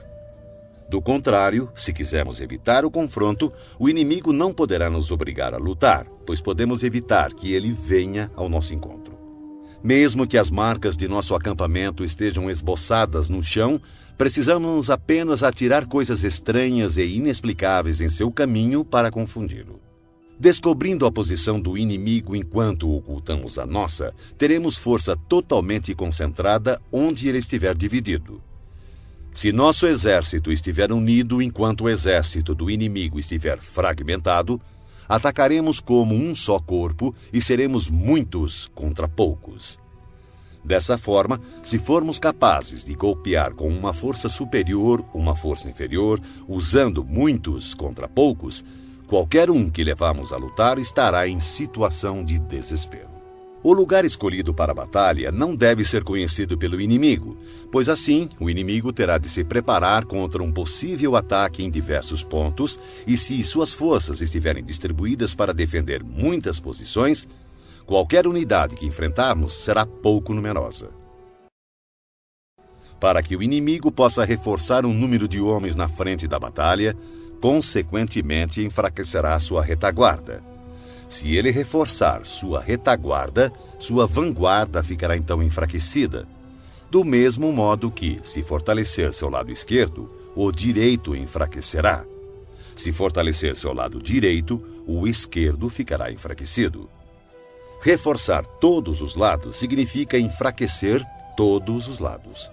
Do contrário, se quisermos evitar o confronto, o inimigo não poderá nos obrigar a lutar, pois podemos evitar que ele venha ao nosso encontro. Mesmo que as marcas de nosso acampamento estejam esboçadas no chão, precisamos apenas atirar coisas estranhas e inexplicáveis em seu caminho para confundi-lo. Descobrindo a posição do inimigo enquanto ocultamos a nossa, teremos força totalmente concentrada onde ele estiver dividido. Se nosso exército estiver unido enquanto o exército do inimigo estiver fragmentado, atacaremos como um só corpo e seremos muitos contra poucos. Dessa forma, se formos capazes de golpear com uma força superior, uma força inferior, usando muitos contra poucos, qualquer um que levamos a lutar estará em situação de desespero. O lugar escolhido para a batalha não deve ser conhecido pelo inimigo, pois assim o inimigo terá de se preparar contra um possível ataque em diversos pontos e se suas forças estiverem distribuídas para defender muitas posições, qualquer unidade que enfrentarmos será pouco numerosa. Para que o inimigo possa reforçar um número de homens na frente da batalha, consequentemente enfraquecerá sua retaguarda. Se ele reforçar sua retaguarda, sua vanguarda ficará então enfraquecida. Do mesmo modo que, se fortalecer seu lado esquerdo, o direito enfraquecerá. Se fortalecer seu lado direito, o esquerdo ficará enfraquecido. Reforçar todos os lados significa enfraquecer todos os lados.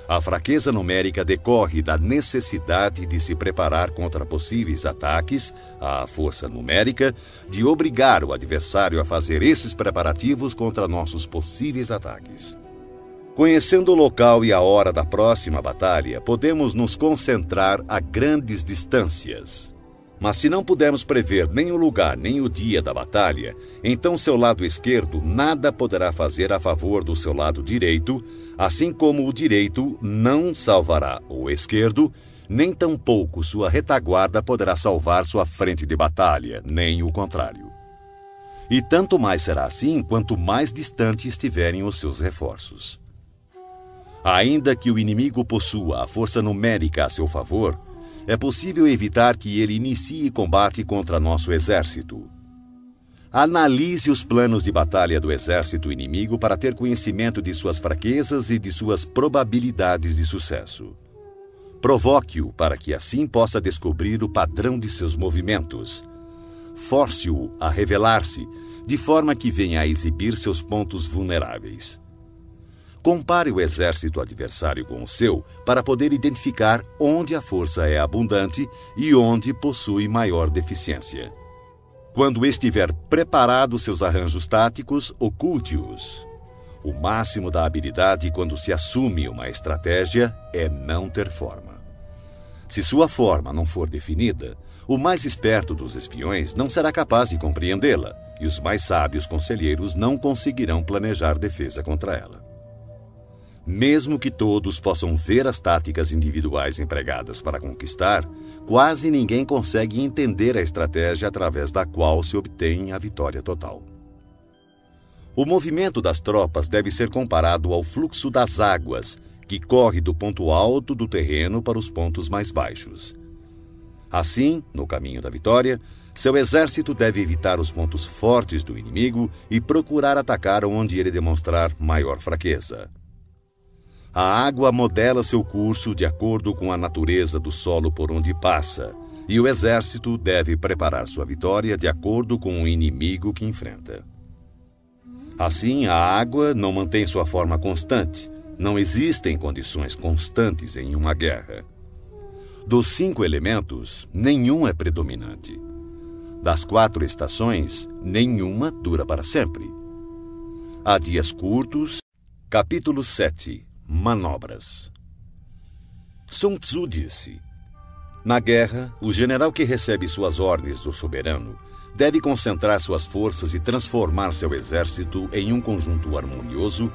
A fraqueza numérica decorre da necessidade de se preparar contra possíveis ataques, a força numérica de obrigar o adversário a fazer esses preparativos contra nossos possíveis ataques. Conhecendo o local e a hora da próxima batalha, podemos nos concentrar a grandes distâncias. Mas se não pudermos prever nem o lugar nem o dia da batalha, então seu lado esquerdo nada poderá fazer a favor do seu lado direito, assim como o direito não salvará o esquerdo, nem tampouco sua retaguarda poderá salvar sua frente de batalha, nem o contrário. E tanto mais será assim quanto mais distante estiverem os seus reforços. Ainda que o inimigo possua a força numérica a seu favor, é possível evitar que ele inicie combate contra nosso exército. Analise os planos de batalha do exército inimigo para ter conhecimento de suas fraquezas e de suas probabilidades de sucesso. Provoque-o para que assim possa descobrir o padrão de seus movimentos. Force-o a revelar-se, de forma que venha a exibir seus pontos vulneráveis. Compare o exército adversário com o seu para poder identificar onde a força é abundante e onde possui maior deficiência. Quando estiver preparado seus arranjos táticos, oculte-os. O máximo da habilidade quando se assume uma estratégia é não ter forma. Se sua forma não for definida, o mais esperto dos espiões não será capaz de compreendê-la, e os mais sábios conselheiros não conseguirão planejar defesa contra ela. Mesmo que todos possam ver as táticas individuais empregadas para conquistar, quase ninguém consegue entender a estratégia através da qual se obtém a vitória total. O movimento das tropas deve ser comparado ao fluxo das águas, que corre do ponto alto do terreno para os pontos mais baixos. Assim, no caminho da vitória, seu exército deve evitar os pontos fortes do inimigo e procurar atacar onde ele demonstrar maior fraqueza. A água modela seu curso de acordo com a natureza do solo por onde passa, e o exército deve preparar sua vitória de acordo com o inimigo que enfrenta. Assim, a água não mantém sua forma constante. Não existem condições constantes em uma guerra. Dos 5 elementos, nenhum é predominante. Das 4 estações, nenhuma dura para sempre. Há dias curtos. Capítulo 7. Manobras. Sun Tzu disse: na guerra, o general que recebe suas ordens do soberano deve concentrar suas forças e transformar seu exército em um conjunto harmonioso,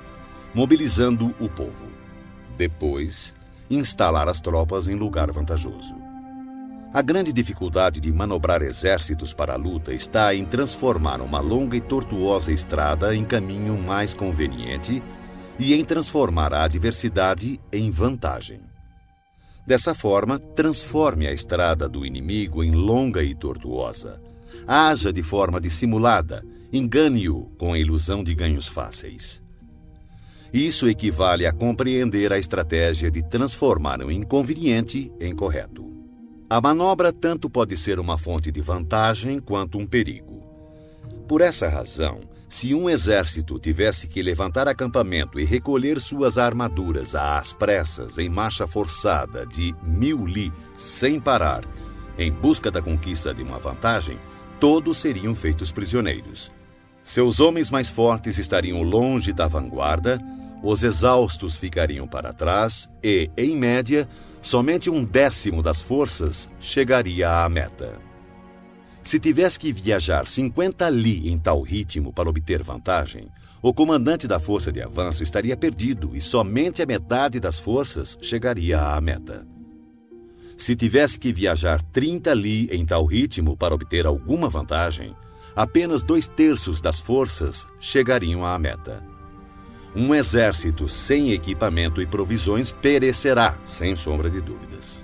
mobilizando o povo. Depois, instalar as tropas em lugar vantajoso. A grande dificuldade de manobrar exércitos para a luta está em transformar uma longa e tortuosa estrada em caminho mais conveniente e em transformar a adversidade em vantagem. Dessa forma, transforme a estrada do inimigo em longa e tortuosa. Haja de forma dissimulada, engane-o com a ilusão de ganhos fáceis. Isso equivale a compreender a estratégia de transformar o inconveniente em correto. A manobra tanto pode ser uma fonte de vantagem quanto um perigo. Por essa razão, se um exército tivesse que levantar acampamento e recolher suas armaduras às pressas em marcha forçada de 1000 li sem parar, em busca da conquista de uma vantagem, todos seriam feitos prisioneiros. Seus homens mais fortes estariam longe da vanguarda, os exaustos ficariam para trás e, em média, somente 1/10 das forças chegaria à meta. Se tivesse que viajar 50 li em tal ritmo para obter vantagem, o comandante da força de avanço estaria perdido e somente a metade das forças chegaria à meta. Se tivesse que viajar 30 li em tal ritmo para obter alguma vantagem, apenas 2/3 das forças chegariam à meta. Um exército sem equipamento e provisões perecerá, sem sombra de dúvidas.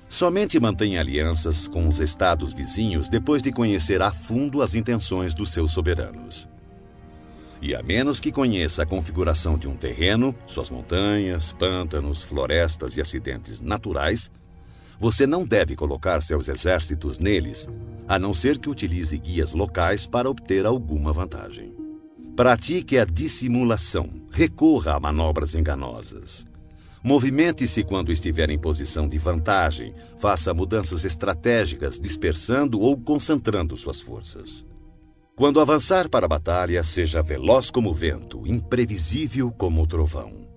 Somente mantenha alianças com os estados vizinhos depois de conhecer a fundo as intenções dos seus soberanos. E a menos que conheça a configuração de um terreno, suas montanhas, pântanos, florestas e acidentes naturais, você não deve colocar seus exércitos neles, a não ser que utilize guias locais para obter alguma vantagem. Pratique a dissimulação, recorra a manobras enganosas. Movimente-se quando estiver em posição de vantagem, faça mudanças estratégicas, dispersando ou concentrando suas forças. Quando avançar para a batalha, seja veloz como o vento, imprevisível como o trovão.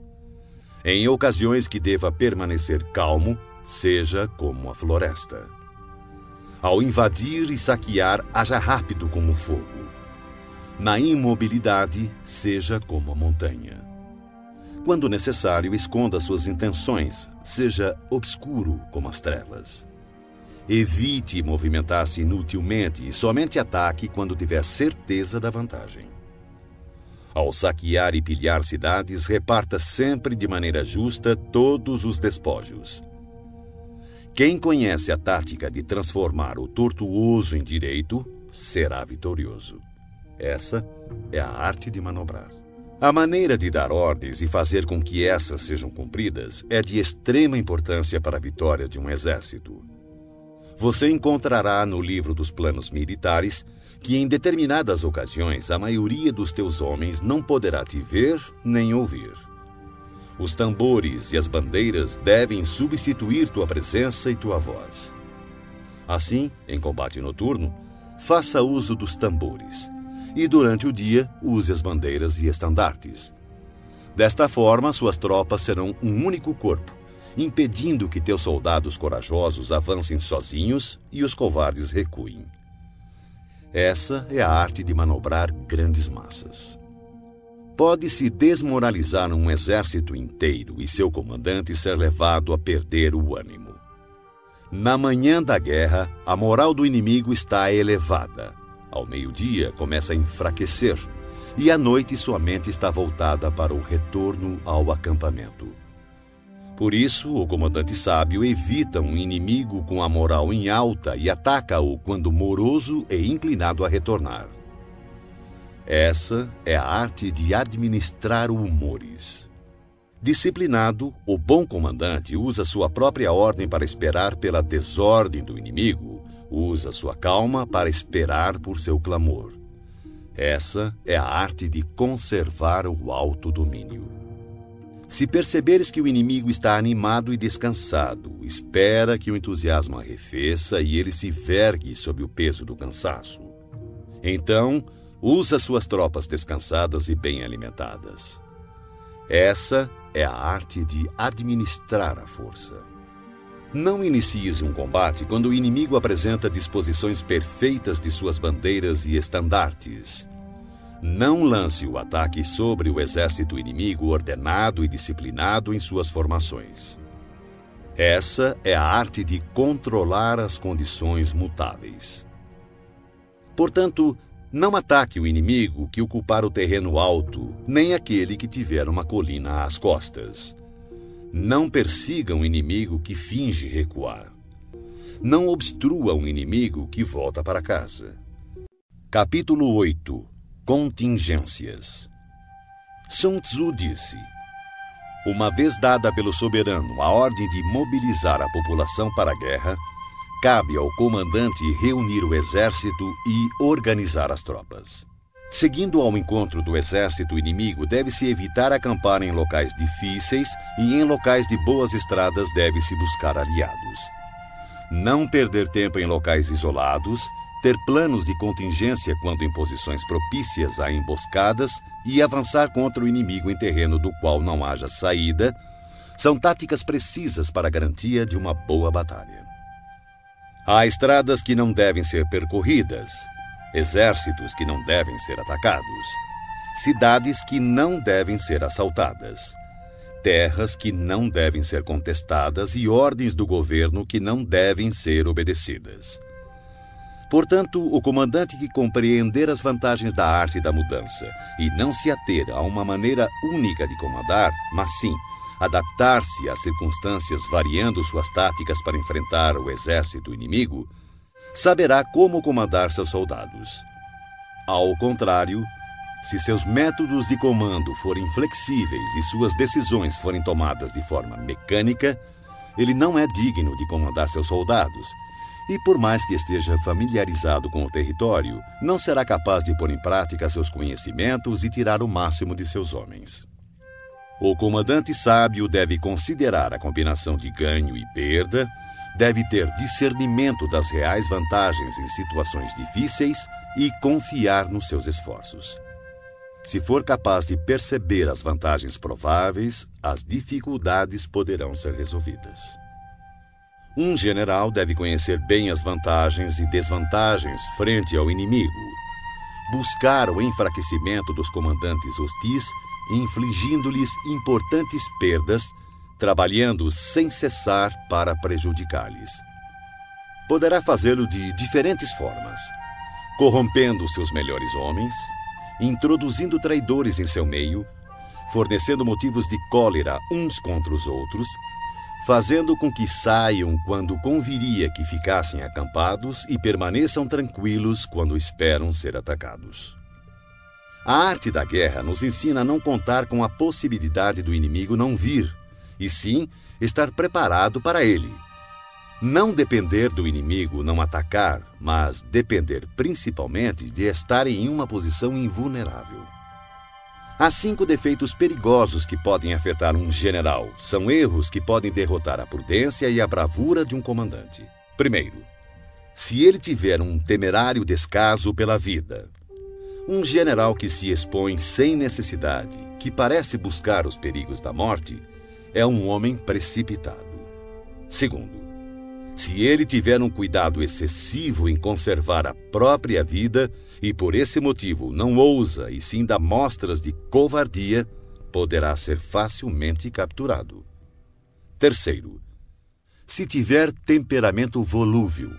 Em ocasiões que deva permanecer calmo, seja como a floresta. Ao invadir e saquear, haja rápido como o fogo. Na imobilidade, seja como a montanha. Quando necessário, esconda suas intenções, seja obscuro como as trevas. Evite movimentar-se inutilmente e somente ataque quando tiver certeza da vantagem. Ao saquear e pilhar cidades, reparta sempre de maneira justa todos os despojos. Quem conhece a tática de transformar o tortuoso em direito, será vitorioso. Essa é a arte de manobrar. A maneira de dar ordens e fazer com que essas sejam cumpridas é de extrema importância para a vitória de um exército. Você encontrará no livro dos planos militares que em determinadas ocasiões a maioria dos teus homens não poderá te ver nem ouvir. Os tambores e as bandeiras devem substituir tua presença e tua voz. Assim, em combate noturno, faça uso dos tambores, e durante o dia use as bandeiras e estandartes. Desta forma, suas tropas serão um único corpo, impedindo que teus soldados corajosos avancem sozinhos e os covardes recuem. Essa é a arte de manobrar grandes massas. Pode-se desmoralizar um exército inteiro e seu comandante ser levado a perder o ânimo. Na manhã da guerra, a moral do inimigo está elevada. Ao meio-dia, começa a enfraquecer, e à noite sua mente está voltada para o retorno ao acampamento. Por isso, o comandante sábio evita um inimigo com a moral em alta e ataca-o quando moroso e inclinado a retornar. Essa é a arte de administrar humores. Disciplinado, o bom comandante usa sua própria ordem para esperar pela desordem do inimigo, usa sua calma para esperar por seu clamor. Essa é a arte de conservar o autodomínio. Se perceberes que o inimigo está animado e descansado, espera que o entusiasmo arrefeça e ele se vergue sob o peso do cansaço. Então, usa suas tropas descansadas e bem alimentadas. Essa é a arte de administrar a força. Não inicies um combate quando o inimigo apresenta disposições perfeitas de suas bandeiras e estandartes. Não lance o ataque sobre o exército inimigo ordenado e disciplinado em suas formações. Essa é a arte de controlar as condições mutáveis. Portanto, não ataque o inimigo que ocupar o terreno alto, nem aquele que tiver uma colina às costas. Não persiga um inimigo que finge recuar. Não obstrua um inimigo que volta para casa. Capítulo 8. Contingências. Sun Tzu disse: uma vez dada pelo soberano a ordem de mobilizar a população para a guerra, cabe ao comandante reunir o exército e organizar as tropas. Seguindo ao encontro do exército inimigo, deve-se evitar acampar em locais difíceis e em locais de boas estradas deve-se buscar aliados. Não perder tempo em locais isolados, ter planos de contingência quando em posições propícias a emboscadas e avançar contra o inimigo em terreno do qual não haja saída, são táticas precisas para a garantia de uma boa batalha. Há estradas que não devem ser percorridas, exércitos que não devem ser atacados, cidades que não devem ser assaltadas, terras que não devem ser contestadas e ordens do governo que não devem ser obedecidas. Portanto, o comandante que compreender as vantagens da arte da mudança e não se ater a uma maneira única de comandar, mas sim adaptar-se às circunstâncias variando suas táticas para enfrentar o exército inimigo, saberá como comandar seus soldados. Ao contrário, se seus métodos de comando forem flexíveis e suas decisões forem tomadas de forma mecânica, ele não é digno de comandar seus soldados, e por mais que esteja familiarizado com o território, não será capaz de pôr em prática seus conhecimentos e tirar o máximo de seus homens. O comandante sábio deve considerar a combinação de ganho e perda, deve ter discernimento das reais vantagens em situações difíceis e confiar nos seus esforços. Se for capaz de perceber as vantagens prováveis, as dificuldades poderão ser resolvidas. Um general deve conhecer bem as vantagens e desvantagens frente ao inimigo, buscar o enfraquecimento dos comandantes hostis, infligindo-lhes importantes perdas, trabalhando sem cessar para prejudicar-lhes. Poderá fazê-lo de diferentes formas, corrompendo seus melhores homens, introduzindo traidores em seu meio, fornecendo motivos de cólera uns contra os outros, fazendo com que saiam quando conviria que ficassem acampados e permaneçam tranquilos quando esperam ser atacados. A arte da guerra nos ensina a não contar com a possibilidade do inimigo não vir, e sim estar preparado para ele. Não depender do inimigo não atacar, mas depender principalmente de estar em uma posição invulnerável. Há 5 defeitos perigosos que podem afetar um general. São erros que podem derrotar a prudência e a bravura de um comandante. Primeiro, se ele tiver um temerário descaso pela vida. Um general que se expõe sem necessidade, que parece buscar os perigos da morte, é um homem precipitado. Segundo, se ele tiver um cuidado excessivo em conservar a própria vida e por esse motivo não ousa e sim dá mostras de covardia, poderá ser facilmente capturado. Terceiro, se tiver temperamento volúvel.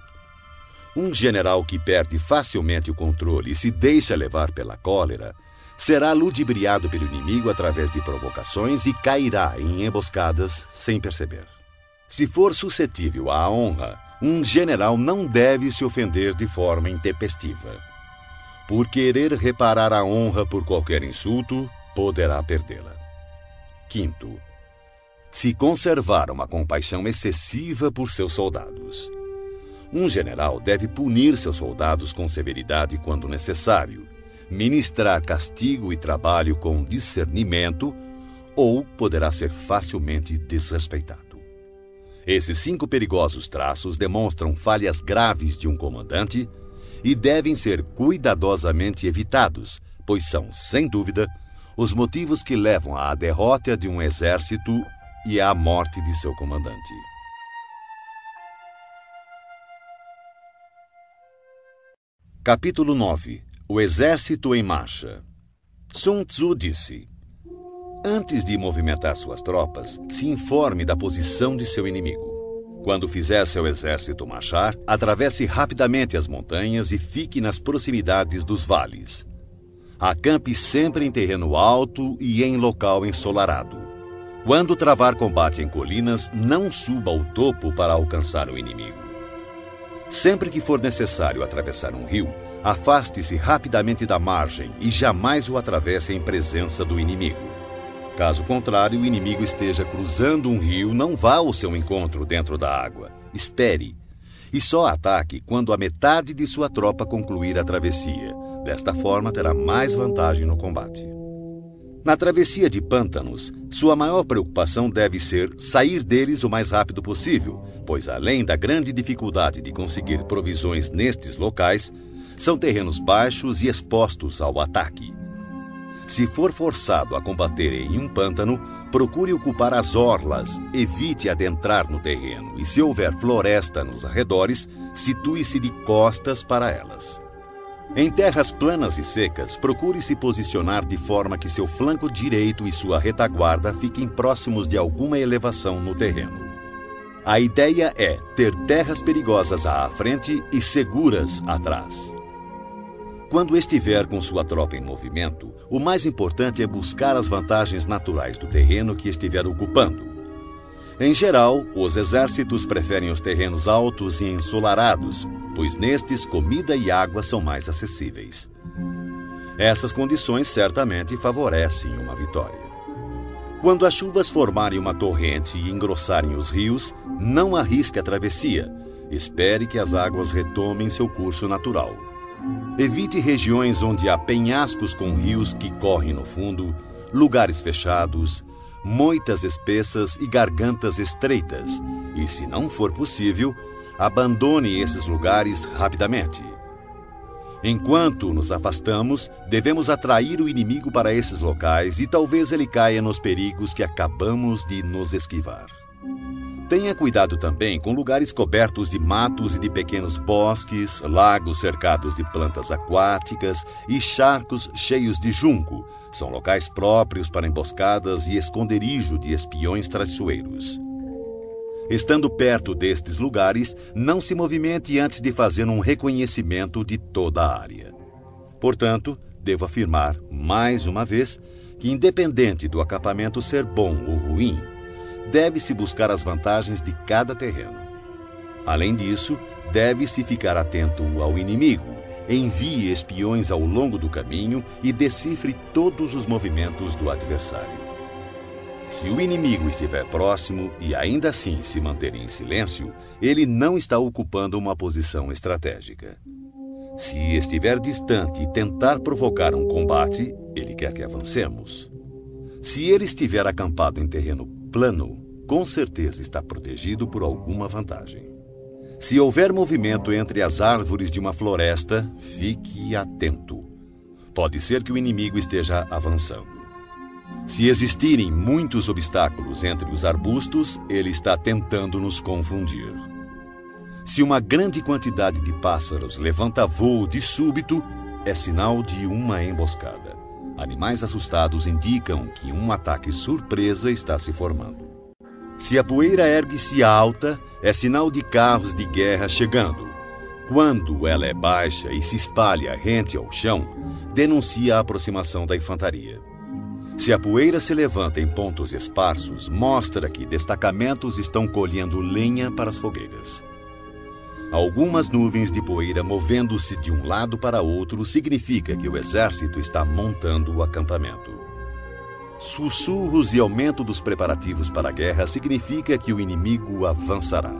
Um general que perde facilmente o controle e se deixa levar pela cólera será ludibriado pelo inimigo através de provocações e cairá em emboscadas sem perceber. Se for suscetível à honra, um general não deve se ofender de forma intempestiva. Por querer reparar a honra por qualquer insulto, poderá perdê-la. Quinto, se conservar uma compaixão excessiva por seus soldados. Um general deve punir seus soldados com severidade quando necessário, ministrar castigo e trabalho com discernimento, ou poderá ser facilmente desrespeitado. Esses 5 perigosos traços demonstram falhas graves de um comandante e devem ser cuidadosamente evitados, pois são, sem dúvida, os motivos que levam à derrota de um exército e à morte de seu comandante. Capítulo 9. O exército em marcha. Sun Tzu disse: antes de movimentar suas tropas, se informe da posição de seu inimigo. Quando fizer seu exército marchar, atravesse rapidamente as montanhas e fique nas proximidades dos vales. Acampe sempre em terreno alto e em local ensolarado. Quando travar combate em colinas, não suba ao topo para alcançar o inimigo. Sempre que for necessário atravessar um rio, afaste-se rapidamente da margem e jamais o atravesse em presença do inimigo. Caso contrário, o inimigo esteja cruzando um rio, não vá ao seu encontro dentro da água. Espere. E só ataque quando a metade de sua tropa concluir a travessia. Desta forma, terá mais vantagem no combate. Na travessia de pântanos, sua maior preocupação deve ser sair deles o mais rápido possível, pois além da grande dificuldade de conseguir provisões nestes locais, são terrenos baixos e expostos ao ataque. Se for forçado a combater em um pântano, procure ocupar as orlas, evite adentrar no terreno e, se houver floresta nos arredores, situe-se de costas para elas. Em terras planas e secas, procure se posicionar de forma que seu flanco direito e sua retaguarda fiquem próximos de alguma elevação no terreno. A ideia é ter terras perigosas à frente e seguras atrás. Quando estiver com sua tropa em movimento, o mais importante é buscar as vantagens naturais do terreno que estiver ocupando. Em geral, os exércitos preferem os terrenos altos e ensolarados, pois nestes comida e água são mais acessíveis. Essas condições certamente favorecem uma vitória. Quando as chuvas formarem uma torrente e engrossarem os rios, não arrisque a travessia. Espere que as águas retomem seu curso natural. Evite regiões onde há penhascos com rios que correm no fundo, lugares fechados, moitas espessas e gargantas estreitas, e, se não for possível, abandone esses lugares rapidamente. Enquanto nos afastamos, devemos atrair o inimigo para esses locais e talvez ele caia nos perigos que acabamos de nos esquivar. Tenha cuidado também com lugares cobertos de matos e de pequenos bosques, lagos cercados de plantas aquáticas e charcos cheios de junco. São locais próprios para emboscadas e esconderijo de espiões traiçoeiros. Estando perto destes lugares, não se movimente antes de fazer um reconhecimento de toda a área. Portanto, devo afirmar, mais uma vez, que independente do acampamento ser bom ou ruim, deve-se buscar as vantagens de cada terreno. Além disso, deve-se ficar atento ao inimigo, envie espiões ao longo do caminho e decifre todos os movimentos do adversário. Se o inimigo estiver próximo e ainda assim se manter em silêncio, ele não está ocupando uma posição estratégica. Se estiver distante e tentar provocar um combate, ele quer que avancemos. Se ele estiver acampado em terreno plano, com certeza está protegido por alguma vantagem. Se houver movimento entre as árvores de uma floresta, fique atento. Pode ser que o inimigo esteja avançando. Se existirem muitos obstáculos entre os arbustos, ele está tentando nos confundir. Se uma grande quantidade de pássaros levanta voo de súbito, é sinal de uma emboscada. Animais assustados indicam que um ataque surpresa está se formando. Se a poeira ergue-se alta, é sinal de carros de guerra chegando. Quando ela é baixa e se espalha rente ao chão, denuncia a aproximação da infantaria. Se a poeira se levanta em pontos esparsos, mostra que destacamentos estão colhendo lenha para as fogueiras. Algumas nuvens de poeira movendo-se de um lado para outro significa que o exército está montando o acampamento. Sussurros e aumento dos preparativos para a guerra significa que o inimigo avançará.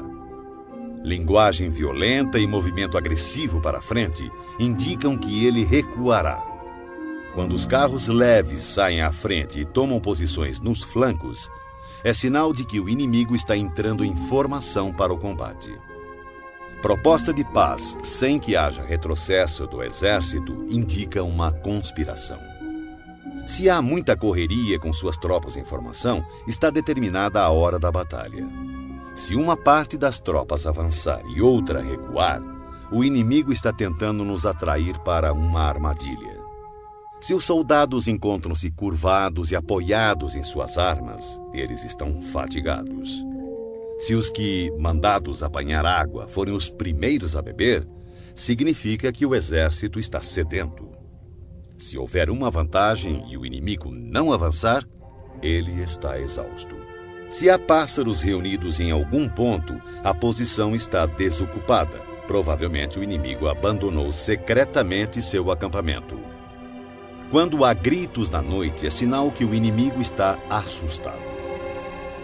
Linguagem violenta e movimento agressivo para a frente indicam que ele recuará. Quando os carros leves saem à frente e tomam posições nos flancos, é sinal de que o inimigo está entrando em formação para o combate. Proposta de paz sem que haja retrocesso do exército indica uma conspiração. Se há muita correria com suas tropas em formação, está determinada a hora da batalha. Se uma parte das tropas avançar e outra recuar, o inimigo está tentando nos atrair para uma armadilha. Se os soldados encontram-se curvados e apoiados em suas armas, eles estão fatigados. Se os que, mandados apanhar água, forem os primeiros a beber, significa que o exército está sedento. Se houver uma vantagem e o inimigo não avançar, ele está exausto. Se há pássaros reunidos em algum ponto, a posição está desocupada. Provavelmente o inimigo abandonou secretamente seu acampamento. Quando há gritos na noite, é sinal que o inimigo está assustado.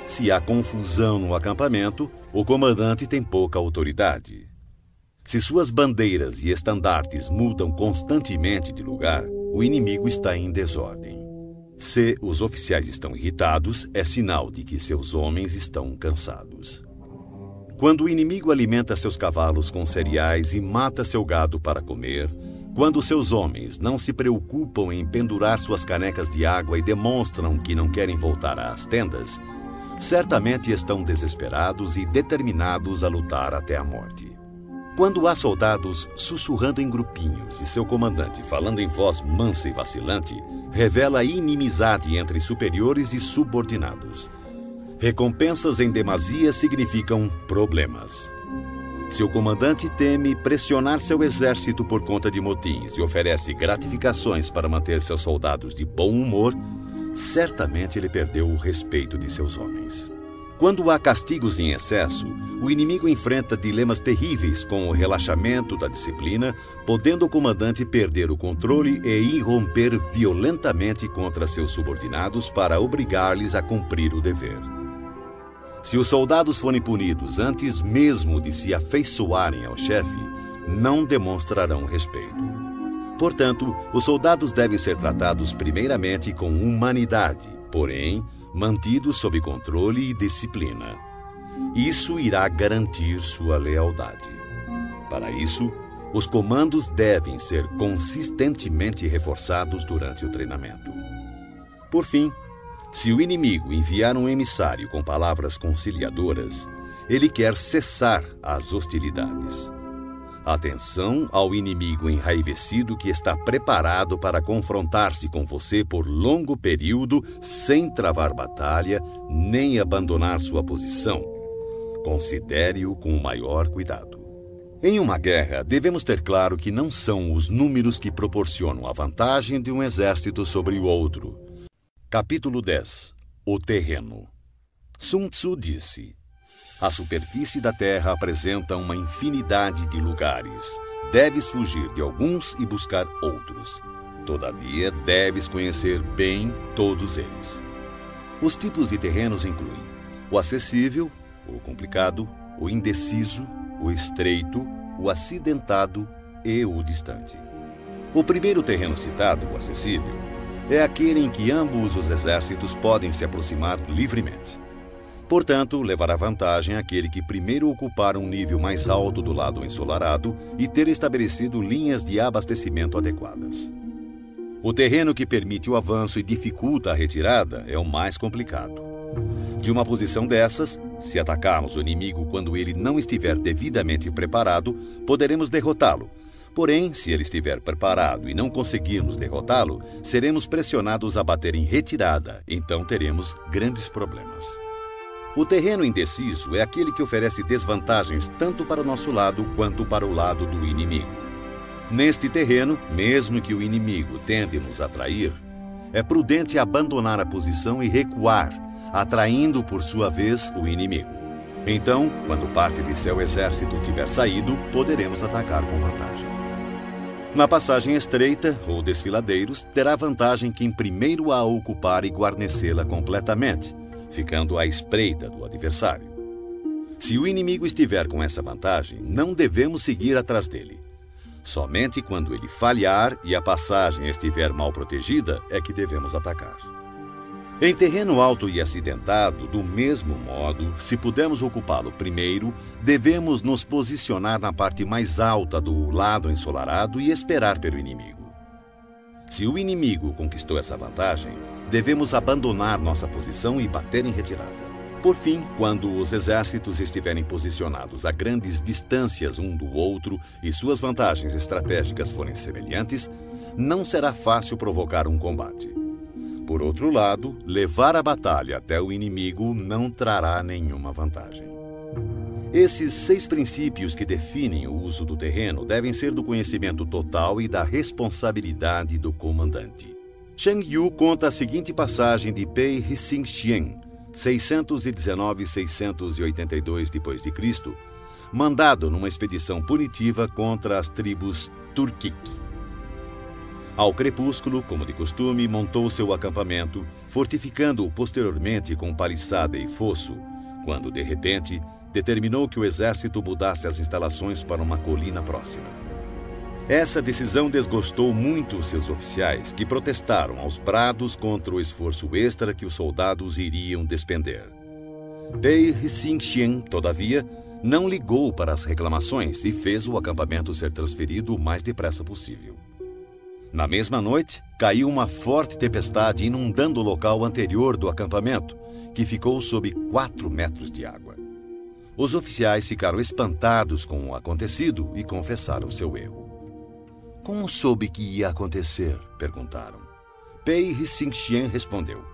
Se há confusão no acampamento, o comandante tem pouca autoridade. Se suas bandeiras e estandartes mudam constantemente de lugar, o inimigo está em desordem. Se os oficiais estão irritados, é sinal de que seus homens estão cansados. Quando o inimigo alimenta seus cavalos com cereais e mata seu gado para comer, quando seus homens não se preocupam em pendurar suas canecas de água e demonstram que não querem voltar às tendas, certamente estão desesperados e determinados a lutar até a morte. Quando há soldados sussurrando em grupinhos e seu comandante falando em voz mansa e vacilante, revela inimizade entre superiores e subordinados. Recompensas em demasia significam problemas. Se o comandante teme pressionar seu exército por conta de motins e oferece gratificações para manter seus soldados de bom humor, certamente ele perdeu o respeito de seus homens. Quando há castigos em excesso, o inimigo enfrenta dilemas terríveis com o relaxamento da disciplina, podendo o comandante perder o controle e irromper violentamente contra seus subordinados para obrigar-lhes a cumprir o dever. Se os soldados forem punidos antes mesmo de se afeiçoarem ao chefe, não demonstrarão respeito. Portanto, os soldados devem ser tratados primeiramente com humanidade, porém, mantidos sob controle e disciplina. Isso irá garantir sua lealdade. Para isso, os comandos devem ser consistentemente reforçados durante o treinamento. Por fim, se o inimigo enviar um emissário com palavras conciliadoras, ele quer cessar as hostilidades. Atenção ao inimigo enraivecido que está preparado para confrontar-se com você por longo período sem travar batalha nem abandonar sua posição. Considere-o com o maior cuidado. Em uma guerra, devemos ter claro que não são os números que proporcionam a vantagem de um exército sobre o outro. Capítulo 10. O terreno. Sun Tzu disse: a superfície da terra apresenta uma infinidade de lugares. Deves fugir de alguns e buscar outros. Todavia, deves conhecer bem todos eles. Os tipos de terrenos incluem o acessível, o complicado, o indeciso, o estreito, o acidentado e o distante. O primeiro terreno citado, o acessível, é aquele em que ambos os exércitos podem se aproximar livremente. Portanto, levará vantagem aquele que primeiro ocupar um nível mais alto do lado ensolarado e ter estabelecido linhas de abastecimento adequadas. O terreno que permite o avanço e dificulta a retirada é o mais complicado. De uma posição dessas, se atacarmos o inimigo quando ele não estiver devidamente preparado, poderemos derrotá-lo. Porém, se ele estiver preparado e não conseguirmos derrotá-lo, seremos pressionados a bater em retirada, então teremos grandes problemas. O terreno indeciso é aquele que oferece desvantagens tanto para o nosso lado quanto para o lado do inimigo. Neste terreno, mesmo que o inimigo tente nos atrair, é prudente abandonar a posição e recuar, atraindo por sua vez o inimigo. Então, quando parte de seu exército tiver saído, poderemos atacar com vantagem. Na passagem estreita, ou desfiladeiros, terá vantagem quem primeiro a ocupar e guarnecê-la completamente, ficando à espreita do adversário. Se o inimigo estiver com essa vantagem, não devemos seguir atrás dele. Somente quando ele falhar e a passagem estiver mal protegida é que devemos atacar. Em terreno alto e acidentado, do mesmo modo, se pudermos ocupá-lo primeiro, devemos nos posicionar na parte mais alta do lado ensolarado e esperar pelo inimigo. Se o inimigo conquistou essa vantagem, devemos abandonar nossa posição e bater em retirada. Por fim, quando os exércitos estiverem posicionados a grandes distâncias um do outro e suas vantagens estratégicas forem semelhantes, não será fácil provocar um combate. Por outro lado, levar a batalha até o inimigo não trará nenhuma vantagem. Esses 6 princípios que definem o uso do terreno devem ser do conhecimento total e da responsabilidade do comandante. Shang Yu conta a seguinte passagem de Pei Hsing Xian, 619-682 d.C., mandado numa expedição punitiva contra as tribos Turkic. Ao crepúsculo, como de costume, montou seu acampamento, fortificando-o posteriormente com paliçada e fosso, quando, de repente, determinou que o exército mudasse as instalações para uma colina próxima. Essa decisão desgostou muito seus oficiais, que protestaram aos brados contra o esforço extra que os soldados iriam despender. Pei Hsing Xian, todavia, não ligou para as reclamações e fez o acampamento ser transferido o mais depressa possível. Na mesma noite, caiu uma forte tempestade inundando o local anterior do acampamento, que ficou sob 4 metros de água. Os oficiais ficaram espantados com o acontecido e confessaram seu erro. Como soube que ia acontecer? Perguntaram. Pei Hsing Xian respondeu: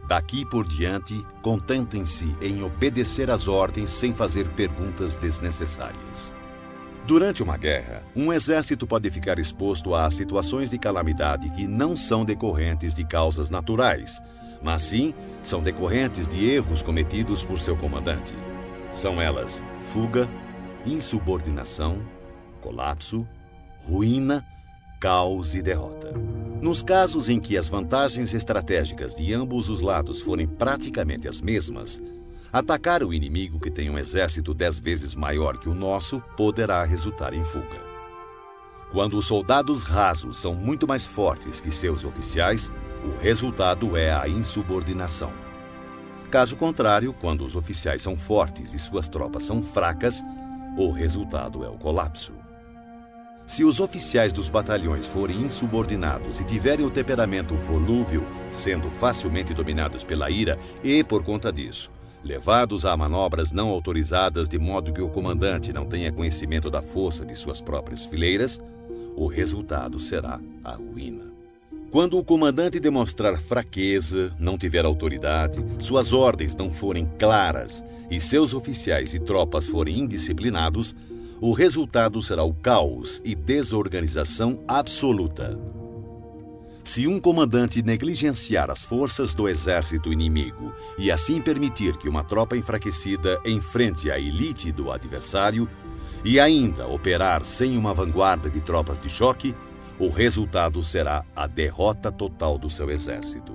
daqui por diante, contentem-se em obedecer às ordens sem fazer perguntas desnecessárias. Durante uma guerra, um exército pode ficar exposto a situações de calamidade que não são decorrentes de causas naturais, mas sim são decorrentes de erros cometidos por seu comandante. São elas fuga, insubordinação, colapso, ruína, caos e derrota. Nos casos em que as vantagens estratégicas de ambos os lados forem praticamente as mesmas, atacar o inimigo que tem um exército 10 vezes maior que o nosso poderá resultar em fuga. Quando os soldados rasos são muito mais fortes que seus oficiais, o resultado é a insubordinação. Caso contrário, quando os oficiais são fortes e suas tropas são fracas, o resultado é o colapso. Se os oficiais dos batalhões forem insubordinados e tiverem o temperamento volúvel, sendo facilmente dominados pela ira e, por conta disso, levados a manobras não autorizadas de modo que o comandante não tenha conhecimento da força de suas próprias fileiras, o resultado será a ruína. Quando o comandante demonstrar fraqueza, não tiver autoridade, suas ordens não forem claras e seus oficiais e tropas forem indisciplinados, o resultado será o caos e desorganização absoluta. Se um comandante negligenciar as forças do exército inimigo e assim permitir que uma tropa enfraquecida enfrente a elite do adversário e ainda operar sem uma vanguarda de tropas de choque, o resultado será a derrota total do seu exército.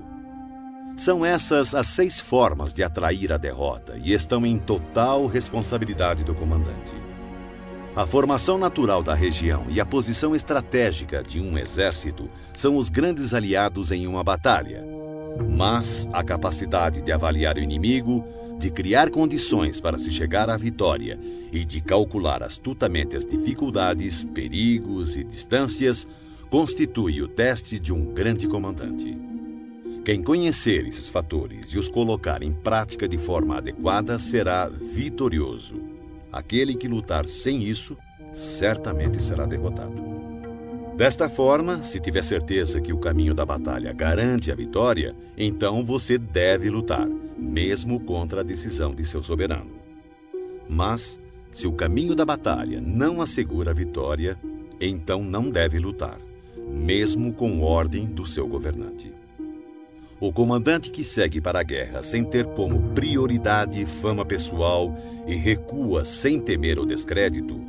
São essas as 6 formas de atrair a derrota e estão em total responsabilidade do comandante. A formação natural da região e a posição estratégica de um exército são os grandes aliados em uma batalha. Mas a capacidade de avaliar o inimigo, de criar condições para se chegar à vitória e de calcular astutamente as dificuldades, perigos e distâncias constitui o teste de um grande comandante. Quem conhecer esses fatores e os colocar em prática de forma adequada será vitorioso. Aquele que lutar sem isso, certamente será derrotado. Desta forma, se tiver certeza que o caminho da batalha garante a vitória, então você deve lutar, mesmo contra a decisão de seu soberano. Mas, se o caminho da batalha não assegura a vitória, então não deve lutar, mesmo com ordem do seu governante. O comandante que segue para a guerra sem ter como prioridade fama pessoal e recua sem temer o descrédito,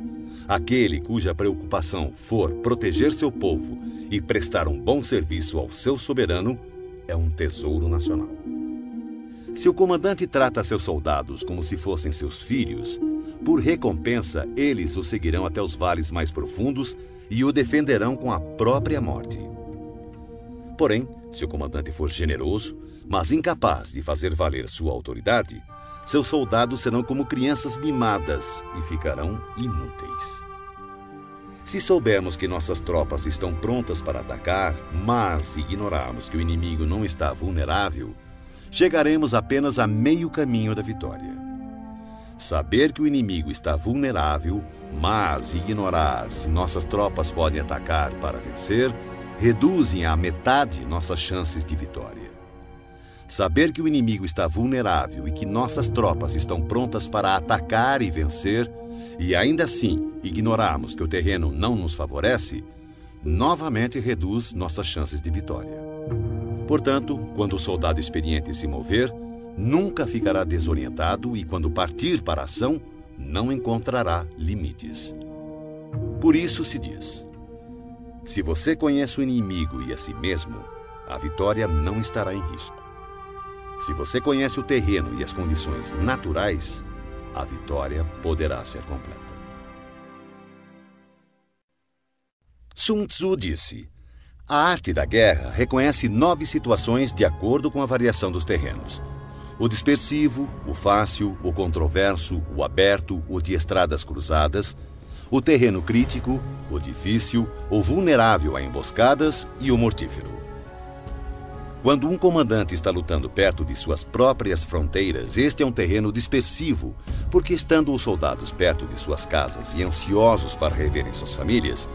aquele cuja preocupação for proteger seu povo e prestar um bom serviço ao seu soberano, é um tesouro nacional. Se o comandante trata seus soldados como se fossem seus filhos, por recompensa eles o seguirão até os vales mais profundos e o defenderão com a própria morte. Porém, se o comandante for generoso, mas incapaz de fazer valer sua autoridade, seus soldados serão como crianças mimadas e ficarão inúteis. Se soubermos que nossas tropas estão prontas para atacar, mas ignorarmos que o inimigo não está vulnerável, chegaremos apenas a meio caminho da vitória. Saber que o inimigo está vulnerável, mas ignorar se nossas tropas podem atacar para vencer, reduzem à metade nossas chances de vitória. Saber que o inimigo está vulnerável e que nossas tropas estão prontas para atacar e vencer, e ainda assim ignorarmos que o terreno não nos favorece, novamente reduz nossas chances de vitória. Portanto, quando o soldado experiente se mover, nunca ficará desorientado e quando partir para a ação, não encontrará limites. Por isso se diz: se você conhece o inimigo e a si mesmo, a vitória não estará em risco. Se você conhece o terreno e as condições naturais, a vitória poderá ser completa. Sun Tzu disse: a arte da guerra reconhece 9 situações de acordo com a variação dos terrenos. O dispersivo, o fácil, o controverso, o aberto, o de estradas cruzadas, o terreno crítico, o difícil, o vulnerável a emboscadas e o mortífero. Quando um comandante está lutando perto de suas próprias fronteiras, este é um terreno dispersivo, porque estando os soldados perto de suas casas e ansiosos para reverem suas famílias,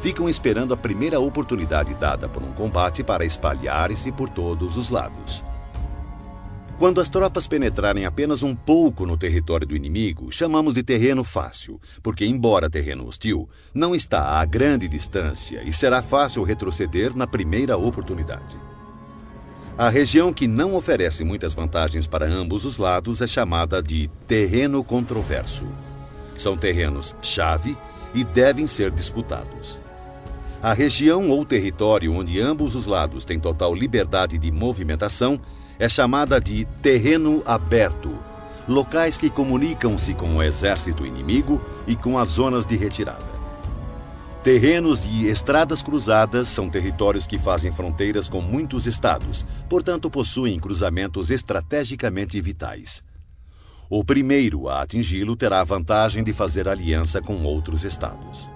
ficam esperando a primeira oportunidade dada por um combate para espalhar-se por todos os lados. Quando as tropas penetrarem apenas um pouco no território do inimigo, chamamos de terreno fácil, porque, embora terreno hostil, não está a grande distância e será fácil retroceder na primeira oportunidade. A região que não oferece muitas vantagens para ambos os lados é chamada de terreno controverso. São terrenos-chave e devem ser disputados. A região ou território onde ambos os lados têm total liberdade de movimentação é chamada de terreno aberto, locais que comunicam-se com o exército inimigo e com as zonas de retirada. Terrenos de estradas cruzadas são territórios que fazem fronteiras com muitos estados, portanto possuem cruzamentos estrategicamente vitais. O primeiro a atingi-lo terá a vantagem de fazer aliança com outros estados.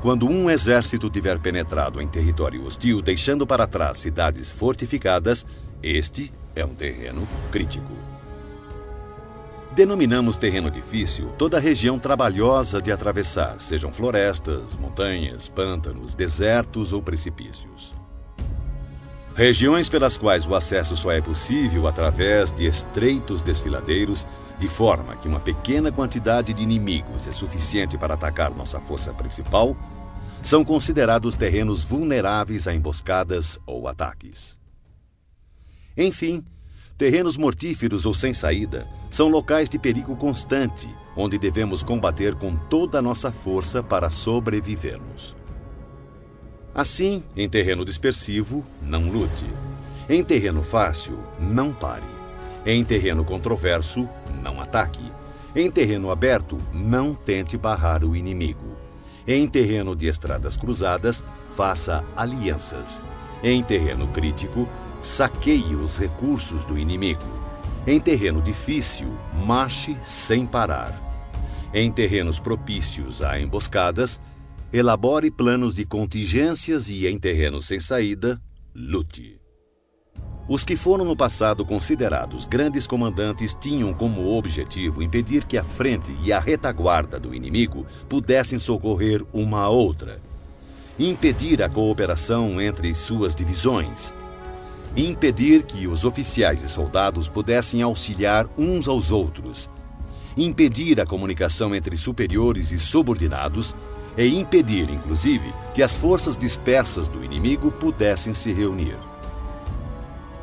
Quando um exército tiver penetrado em território hostil, deixando para trás cidades fortificadas, este é um terreno crítico. Denominamos terreno difícil toda a região trabalhosa de atravessar, sejam florestas, montanhas, pântanos, desertos ou precipícios. Regiões pelas quais o acesso só é possível através de estreitos desfiladeiros, de forma que uma pequena quantidade de inimigos é suficiente para atacar nossa força principal, são considerados terrenos vulneráveis a emboscadas ou ataques. Enfim, terrenos mortíferos ou sem saída são locais de perigo constante, onde devemos combater com toda a nossa força para sobrevivermos. Assim, em terreno dispersivo, não lute. Em terreno fácil, não pare. Em terreno controverso, não ataque. Em terreno aberto, não tente barrar o inimigo. Em terreno de estradas cruzadas, faça alianças. Em terreno crítico, saqueie os recursos do inimigo. Em terreno difícil, marche sem parar. Em terrenos propícios a emboscadas, elabore planos de contingências e, em terrenos sem saída, lute. Os que foram no passado considerados grandes comandantes tinham como objetivo impedir que a frente e a retaguarda do inimigo pudessem socorrer uma a outra, impedir a cooperação entre suas divisões, impedir que os oficiais e soldados pudessem auxiliar uns aos outros, impedir a comunicação entre superiores e subordinados e impedir, inclusive, que as forças dispersas do inimigo pudessem se reunir.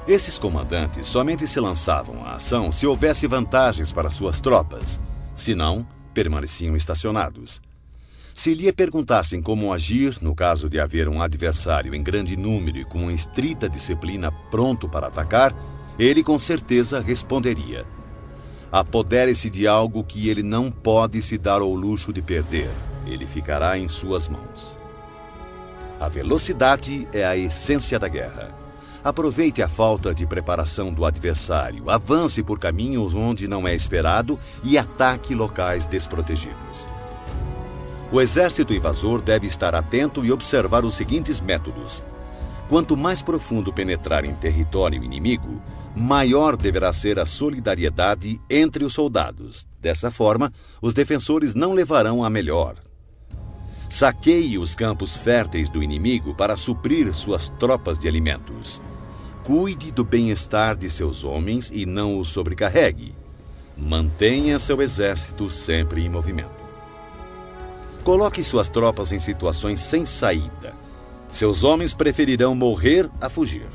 Esses comandantes somente se lançavam à ação se houvesse vantagens para suas tropas, senão, permaneciam estacionados. Se lhe perguntassem como agir no caso de haver um adversário em grande número e com uma estrita disciplina pronto para atacar, ele com certeza responderia: apodere-se de algo que ele não pode se dar ao luxo de perder. Ele ficará em suas mãos. A velocidade é a essência da guerra. Aproveite a falta de preparação do adversário, avance por caminhos onde não é esperado e ataque locais desprotegidos. O exército invasor deve estar atento e observar os seguintes métodos. Quanto mais profundo penetrar em território inimigo, maior deverá ser a solidariedade entre os soldados. Dessa forma, os defensores não levarão a melhor. Saqueie os campos férteis do inimigo para suprir suas tropas de alimentos. Cuide do bem-estar de seus homens e não os sobrecarregue. Mantenha seu exército sempre em movimento. Coloque suas tropas em situações sem saída. Seus homens preferirão morrer a fugir.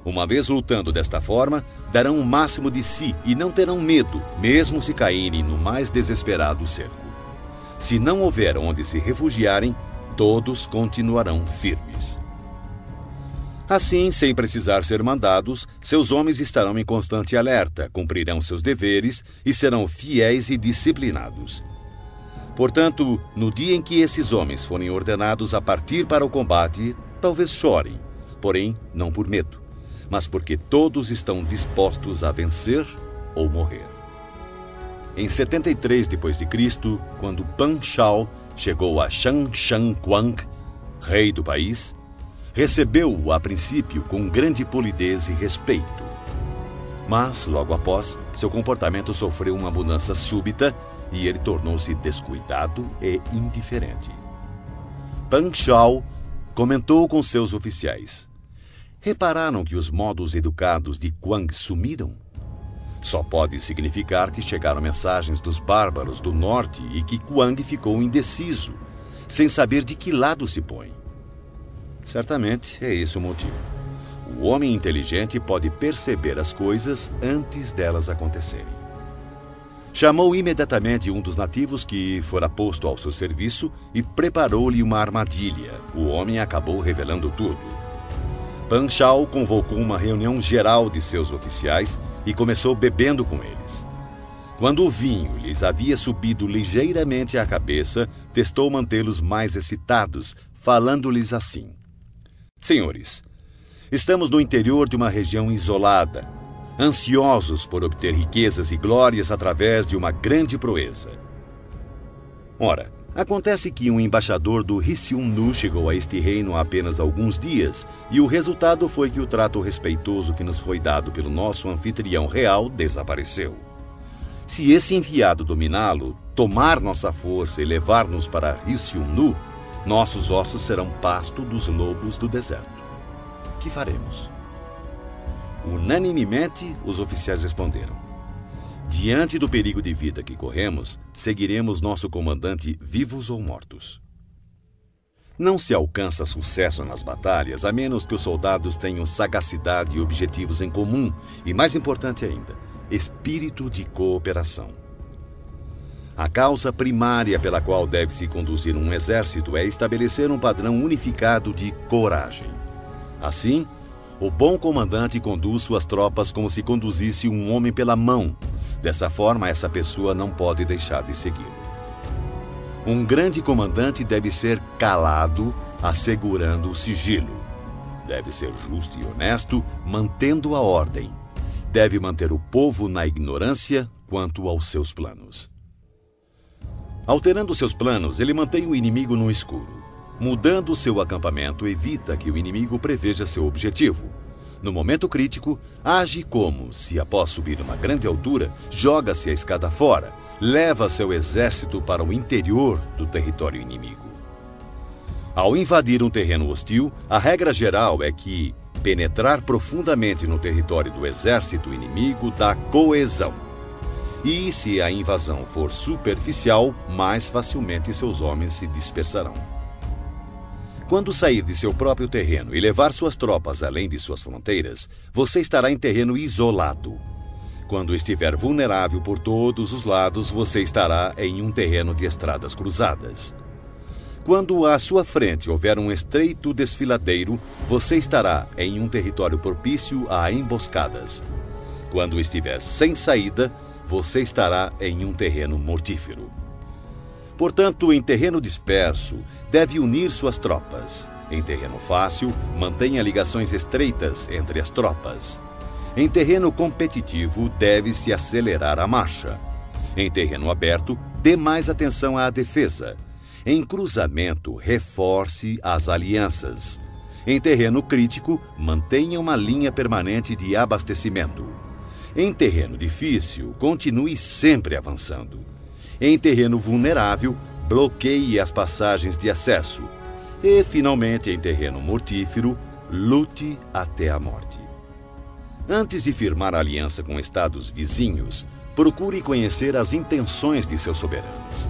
Uma vez lutando desta forma, darão o máximo de si e não terão medo, mesmo se caírem no mais desesperado cerco. Se não houver onde se refugiarem, todos continuarão firmes. Assim, sem precisar ser mandados, seus homens estarão em constante alerta, cumprirão seus deveres e serão fiéis e disciplinados. Portanto, no dia em que esses homens forem ordenados a partir para o combate, talvez chorem, porém não por medo, mas porque todos estão dispostos a vencer ou morrer. Em 73 d.C., quando Pan Shao chegou a Shan Quang, rei do país, recebeu-o a princípio com grande polidez e respeito. Mas, logo após, seu comportamento sofreu uma mudança súbita e ele tornou-se descuidado e indiferente. Pan Shao comentou com seus oficiais: repararam que os modos educados de Quang sumiram? Só pode significar que chegaram mensagens dos bárbaros do norte e que Quang ficou indeciso, sem saber de que lado se põe. Certamente é esse o motivo. O homem inteligente pode perceber as coisas antes delas acontecerem. Chamou imediatamente um dos nativos que fora posto ao seu serviço e preparou-lhe uma armadilha. O homem acabou revelando tudo. Pan Shao convocou uma reunião geral de seus oficiais e começou bebendo com eles. Quando o vinho lhes havia subido ligeiramente à cabeça, testou mantê-los mais excitados, falando-lhes assim: senhores, estamos no interior de uma região isolada, ansiosos por obter riquezas e glórias através de uma grande proeza. Ora, acontece que um embaixador do Riciúnu chegou a este reino há apenas alguns dias, e o resultado foi que o trato respeitoso que nos foi dado pelo nosso anfitrião real desapareceu. Se esse enviado dominá-lo, tomar nossa força e levar-nos para Risium-Nu, nossos ossos serão pasto dos lobos do deserto. Que faremos? Unanimemente, os oficiais responderam: diante do perigo de vida que corremos, seguiremos nosso comandante vivos ou mortos. Não se alcança sucesso nas batalhas a menos que os soldados tenham sagacidade e objetivos em comum e, mais importante ainda, espírito de cooperação. A causa primária pela qual deve-se conduzir um exército é estabelecer um padrão unificado de coragem. Assim, o bom comandante conduz suas tropas como se conduzisse um homem pela mão. Dessa forma, essa pessoa não pode deixar de segui-lo. Um grande comandante deve ser calado, assegurando o sigilo. Deve ser justo e honesto, mantendo a ordem. Deve manter o povo na ignorância quanto aos seus planos. Alterando seus planos, ele mantém o inimigo no escuro. Mudando seu acampamento, evita que o inimigo preveja seu objetivo. No momento crítico, age como se, após subir uma grande altura, joga-se a escada fora, leva seu exército para o interior do território inimigo. Ao invadir um terreno hostil, a regra geral é que penetrar profundamente no território do exército inimigo dá coesão. E se a invasão for superficial, mais facilmente seus homens se dispersarão. Quando sair de seu próprio terreno e levar suas tropas além de suas fronteiras, você estará em terreno isolado. Quando estiver vulnerável por todos os lados, você estará em um terreno de estradas cruzadas. Quando à sua frente houver um estreito desfiladeiro, você estará em um território propício a emboscadas. Quando estiver sem saída, você estará em um terreno mortífero. Portanto, em terreno disperso, deve unir suas tropas. Em terreno fácil, mantenha ligações estreitas entre as tropas. Em terreno competitivo, deve-se acelerar a marcha. Em terreno aberto, dê mais atenção à defesa. Em cruzamento, reforce as alianças. Em terreno crítico, mantenha uma linha permanente de abastecimento. Em terreno difícil, continue sempre avançando. Em terreno vulnerável, bloqueie as passagens de acesso. E, finalmente, em terreno mortífero, lute até a morte. Antes de firmar aliança com estados vizinhos, procure conhecer as intenções de seus soberanos.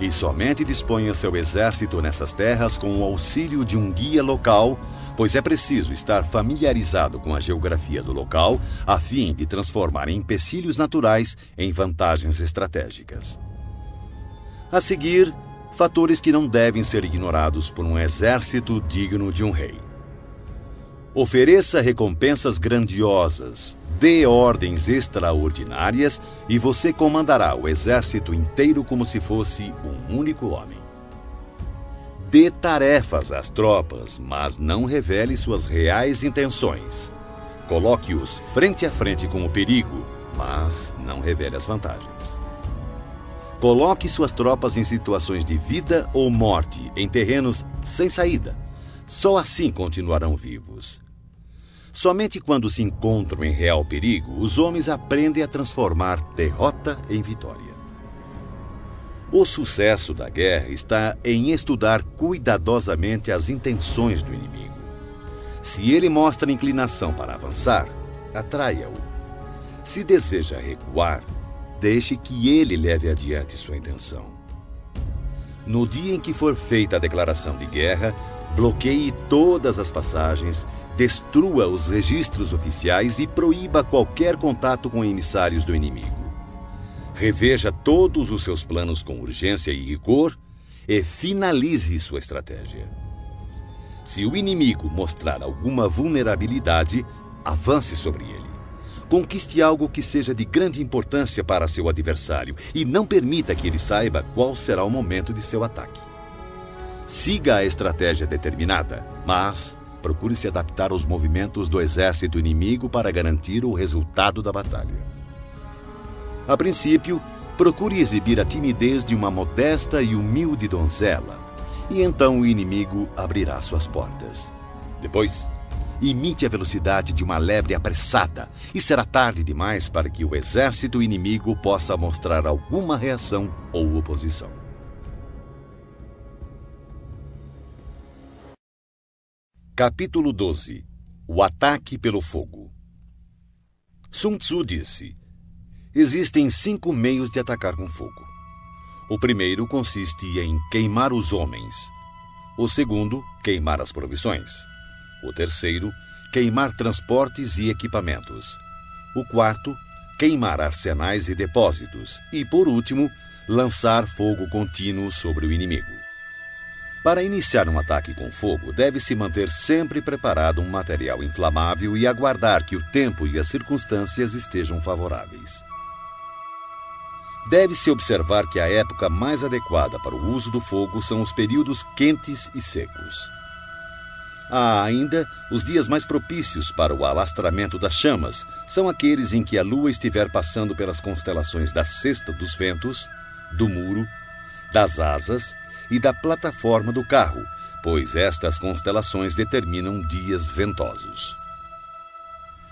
E somente disponha seu exército nessas terras com o auxílio de um guia local, pois é preciso estar familiarizado com a geografia do local a fim de transformar empecilhos naturais em vantagens estratégicas. A seguir, fatores que não devem ser ignorados por um exército digno de um rei. Ofereça recompensas grandiosas, dê ordens extraordinárias e você comandará o exército inteiro como se fosse um único homem. Dê tarefas às tropas, mas não revele suas reais intenções. Coloque-os frente a frente com o perigo, mas não revele as vantagens. Coloque suas tropas em situações de vida ou morte, em terrenos sem saída. Só assim continuarão vivos. Somente quando se encontram em real perigo, os homens aprendem a transformar derrota em vitória. O sucesso da guerra está em estudar cuidadosamente as intenções do inimigo. Se ele mostra inclinação para avançar, atraia-o. Se deseja recuar, deixe que ele leve adiante sua intenção. No dia em que for feita a declaração de guerra, bloqueie todas as passagens, destrua os registros oficiais e proíba qualquer contato com emissários do inimigo. Reveja todos os seus planos com urgência e rigor e finalize sua estratégia. Se o inimigo mostrar alguma vulnerabilidade, avance sobre ele. Conquiste algo que seja de grande importância para seu adversário e não permita que ele saiba qual será o momento de seu ataque. Siga a estratégia determinada, mas procure se adaptar aos movimentos do exército inimigo para garantir o resultado da batalha. A princípio, procure exibir a timidez de uma modesta e humilde donzela, e então o inimigo abrirá suas portas. Depois, imite a velocidade de uma lebre apressada e será tarde demais para que o exército inimigo possa mostrar alguma reação ou oposição. Capítulo 12. O ataque pelo fogo. Sun Tzu disse: existem 5 meios de atacar com fogo. O primeiro consiste em queimar os homens. O segundo, queimar as provisões. O terceiro, queimar transportes e equipamentos. O quarto, queimar arsenais e depósitos. E, por último, lançar fogo contínuo sobre o inimigo. Para iniciar um ataque com fogo, deve-se manter sempre preparado um material inflamável e aguardar que o tempo e as circunstâncias estejam favoráveis. Deve-se observar que a época mais adequada para o uso do fogo são os períodos quentes e secos. Há ainda os dias mais propícios para o alastramento das chamas, são aqueles em que a lua estiver passando pelas constelações da cesta dos ventos, do muro, das asas e da plataforma do carro, pois estas constelações determinam dias ventosos.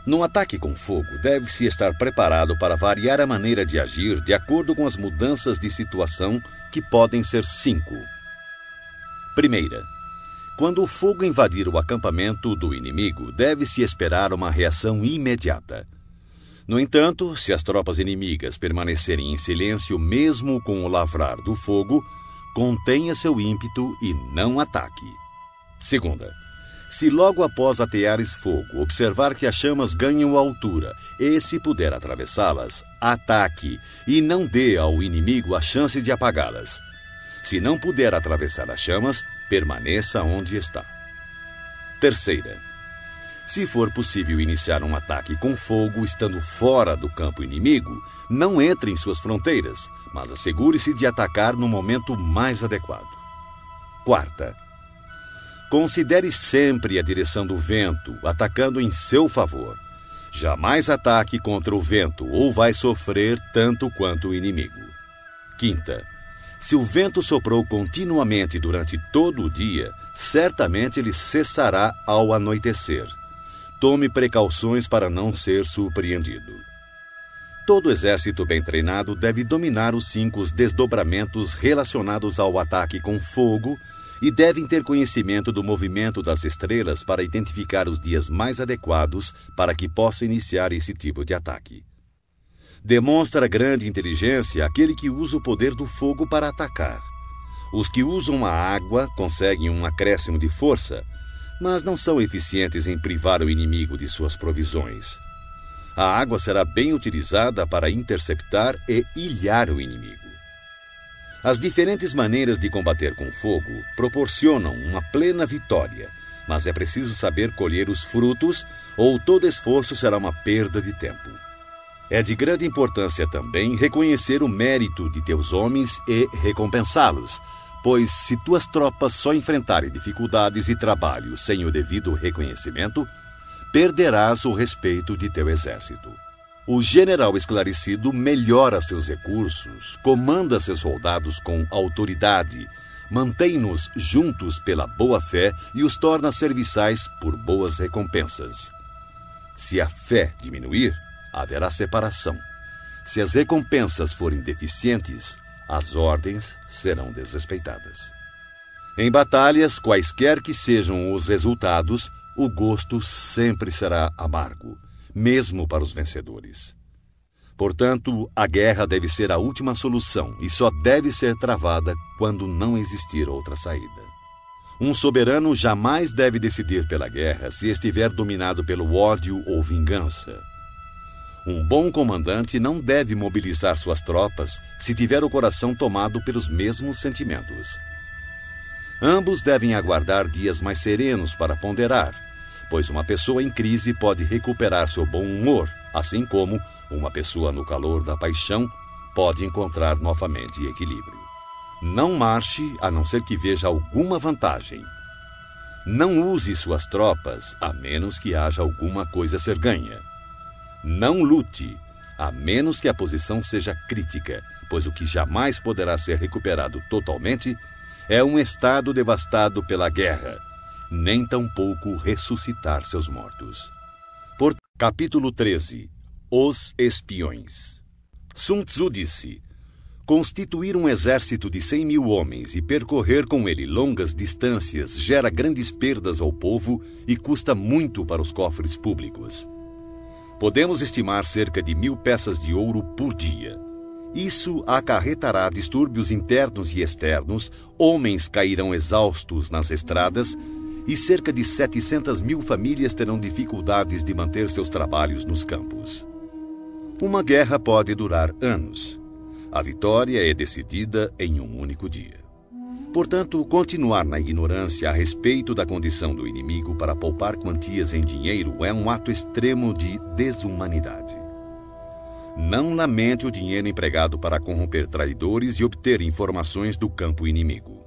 No ataque com fogo, deve-se estar preparado para variar a maneira de agir de acordo com as mudanças de situação, que podem ser 5. Primeira, quando o fogo invadir o acampamento do inimigo, deve-se esperar uma reação imediata. No entanto, se as tropas inimigas permanecerem em silêncio mesmo com o lavrar do fogo, contenha seu ímpeto e não ataque. Segunda, se logo após ateares fogo observar que as chamas ganham altura e, se puder atravessá-las, ataque e não dê ao inimigo a chance de apagá-las. Se não puder atravessar as chamas, permaneça onde está. Terceira, se for possível iniciar um ataque com fogo estando fora do campo inimigo, não entre em suas fronteiras, mas assegure-se de atacar no momento mais adequado. Quarta, considere sempre a direção do vento, atacando em seu favor. Jamais ataque contra o vento ou vai sofrer tanto quanto o inimigo. Quinta, se o vento soprou continuamente durante todo o dia, certamente ele cessará ao anoitecer. Tome precauções para não ser surpreendido. Todo exército bem treinado deve dominar os 5 desdobramentos relacionados ao ataque com fogo e devem ter conhecimento do movimento das estrelas para identificar os dias mais adequados para que possa iniciar esse tipo de ataque. Demonstra grande inteligência aquele que usa o poder do fogo para atacar. Os que usam a água conseguem um acréscimo de força, mas não são eficientes em privar o inimigo de suas provisões. A água será bem utilizada para interceptar e ilhar o inimigo. As diferentes maneiras de combater com fogo proporcionam uma plena vitória, mas é preciso saber colher os frutos, ou todo esforço será uma perda de tempo. É de grande importância também reconhecer o mérito de teus homens e recompensá-los, pois se tuas tropas só enfrentarem dificuldades e trabalho sem o devido reconhecimento, perderás o respeito de teu exército. O general esclarecido melhora seus recursos, comanda seus soldados com autoridade, mantém-nos juntos pela boa-fé e os torna serviçais por boas recompensas. Se a fé diminuir, haverá separação. Se as recompensas forem deficientes, as ordens serão desrespeitadas. Em batalhas, quaisquer que sejam os resultados, o gosto sempre será amargo, mesmo para os vencedores. Portanto, a guerra deve ser a última solução e só deve ser travada quando não existir outra saída. Um soberano jamais deve decidir pela guerra se estiver dominado pelo ódio ou vingança. Um bom comandante não deve mobilizar suas tropas se tiver o coração tomado pelos mesmos sentimentos. Ambos devem aguardar dias mais serenos para ponderar, pois uma pessoa em crise pode recuperar seu bom humor, assim como uma pessoa no calor da paixão pode encontrar novamente equilíbrio. Não marche a não ser que veja alguma vantagem. Não use suas tropas a menos que haja alguma coisa a ser ganha. Não lute, a menos que a posição seja crítica, pois o que jamais poderá ser recuperado totalmente é um estado devastado pela guerra, nem tampouco ressuscitar seus mortos. Capítulo 13. Os espiões. Sun Tzu disse: constituir um exército de 100.000 homens e percorrer com ele longas distâncias gera grandes perdas ao povo e custa muito para os cofres públicos. Podemos estimar cerca de 1.000 peças de ouro por dia. Isso acarretará distúrbios internos e externos, homens cairão exaustos nas estradas e cerca de 700.000 famílias terão dificuldades de manter seus trabalhos nos campos. Uma guerra pode durar anos. A vitória é decidida em um único dia. Portanto, continuar na ignorância a respeito da condição do inimigo para poupar quantias em dinheiro é um ato extremo de desumanidade. Não lamente o dinheiro empregado para corromper traidores e obter informações do campo inimigo.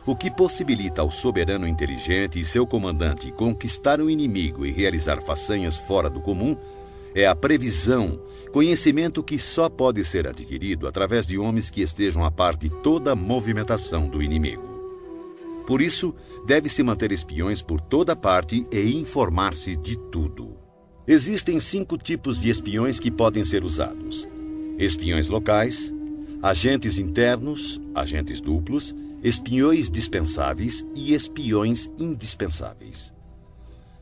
O que possibilita ao soberano inteligente e seu comandante conquistar o inimigo e realizar façanhas fora do comum é a previsão, conhecimento que só pode ser adquirido através de homens que estejam a par de toda a movimentação do inimigo. Por isso, deve-se manter espiões por toda parte e informar-se de tudo. Existem 5 tipos de espiões que podem ser usados: espiões locais, agentes internos, agentes duplos, espiões dispensáveis e espiões indispensáveis.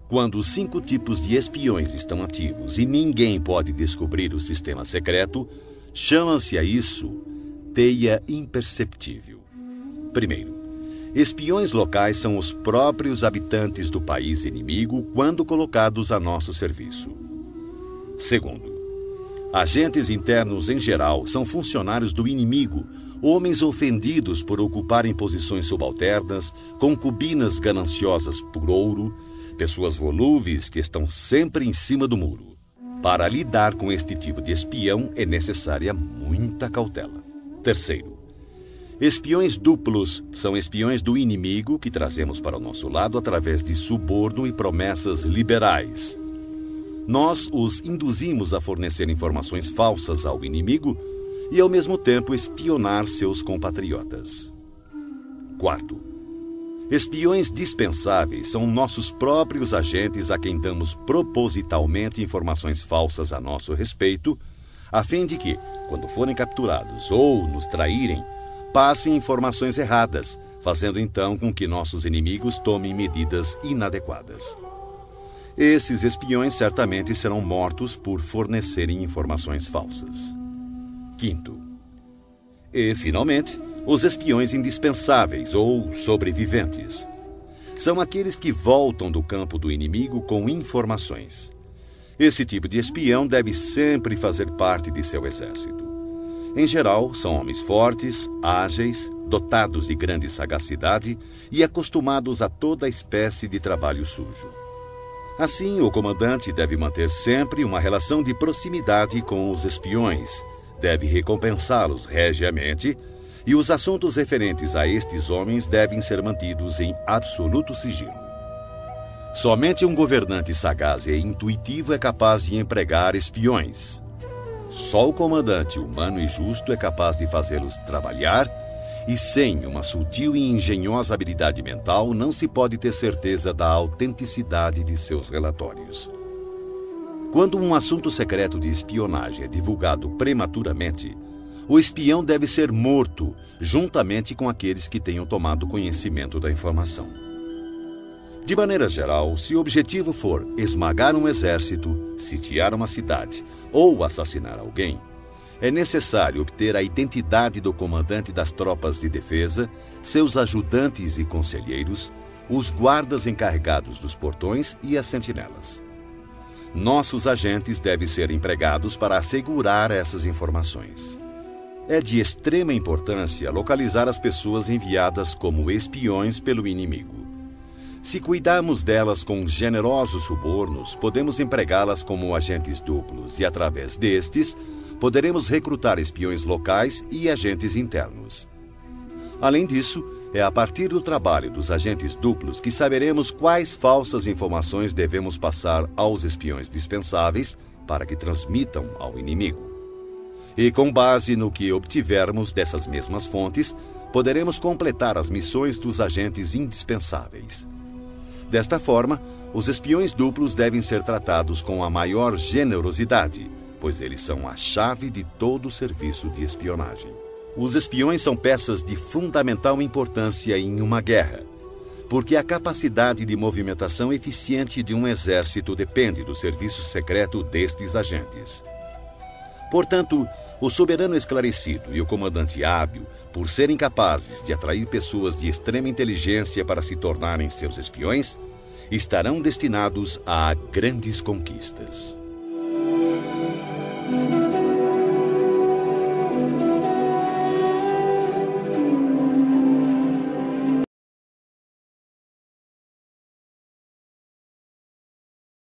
Quando os 5 tipos de espiões estão ativos e ninguém pode descobrir o sistema secreto, chama-se a isso teia imperceptível. Primeiro, espiões locais são os próprios habitantes do país inimigo quando colocados a nosso serviço. Segundo, agentes internos em geral são funcionários do inimigo, homens ofendidos por ocuparem posições subalternas, concubinas gananciosas por ouro, pessoas volúveis que estão sempre em cima do muro. Para lidar com este tipo de espião é necessária muita cautela. Terceiro, espiões duplos são espiões do inimigo que trazemos para o nosso lado através de suborno e promessas liberais. Nós os induzimos a fornecer informações falsas ao inimigo e, ao mesmo tempo, espionar seus compatriotas. Quarto, espiões dispensáveis são nossos próprios agentes a quem damos propositalmente informações falsas a nosso respeito, a fim de que, quando forem capturados ou nos traírem, passem informações erradas, fazendo então com que nossos inimigos tomem medidas inadequadas. Esses espiões certamente serão mortos por fornecerem informações falsas. Quinto, e, finalmente, os espiões indispensáveis ou sobreviventes. São aqueles que voltam do campo do inimigo com informações. Esse tipo de espião deve sempre fazer parte de seu exército. Em geral, são homens fortes, ágeis, dotados de grande sagacidade e acostumados a toda espécie de trabalho sujo. Assim, o comandante deve manter sempre uma relação de proximidade com os espiões, deve recompensá-los regiamente, e os assuntos referentes a estes homens devem ser mantidos em absoluto sigilo. Somente um governante sagaz e intuitivo é capaz de empregar espiões. Só o comandante humano e justo é capaz de fazê-los trabalhar, e sem uma sutil e engenhosa habilidade mental não se pode ter certeza da autenticidade de seus relatórios. Quando um assunto secreto de espionagem é divulgado prematuramente, o espião deve ser morto, juntamente com aqueles que tenham tomado conhecimento da informação. De maneira geral, se o objetivo for esmagar um exército, sitiar uma cidade ou assassinar alguém, é necessário obter a identidade do comandante das tropas de defesa, seus ajudantes e conselheiros, os guardas encarregados dos portões e as sentinelas. Nossos agentes devem ser empregados para assegurar essas informações. É de extrema importância localizar as pessoas enviadas como espiões pelo inimigo. Se cuidarmos delas com generosos subornos, podemos empregá-las como agentes duplos e, através destes, poderemos recrutar espiões locais e agentes internos. Além disso, é a partir do trabalho dos agentes duplos que saberemos quais falsas informações devemos passar aos espiões dispensáveis para que transmitam ao inimigo. E com base no que obtivermos dessas mesmas fontes, poderemos completar as missões dos agentes indispensáveis. Desta forma, os espiões duplos devem ser tratados com a maior generosidade, pois eles são a chave de todo o serviço de espionagem. Os espiões são peças de fundamental importância em uma guerra, porque a capacidade de movimentação eficiente de um exército depende do serviço secreto destes agentes. Portanto, o soberano esclarecido e o comandante hábil, por serem capazes de atrair pessoas de extrema inteligência para se tornarem seus espiões, estarão destinados a grandes conquistas.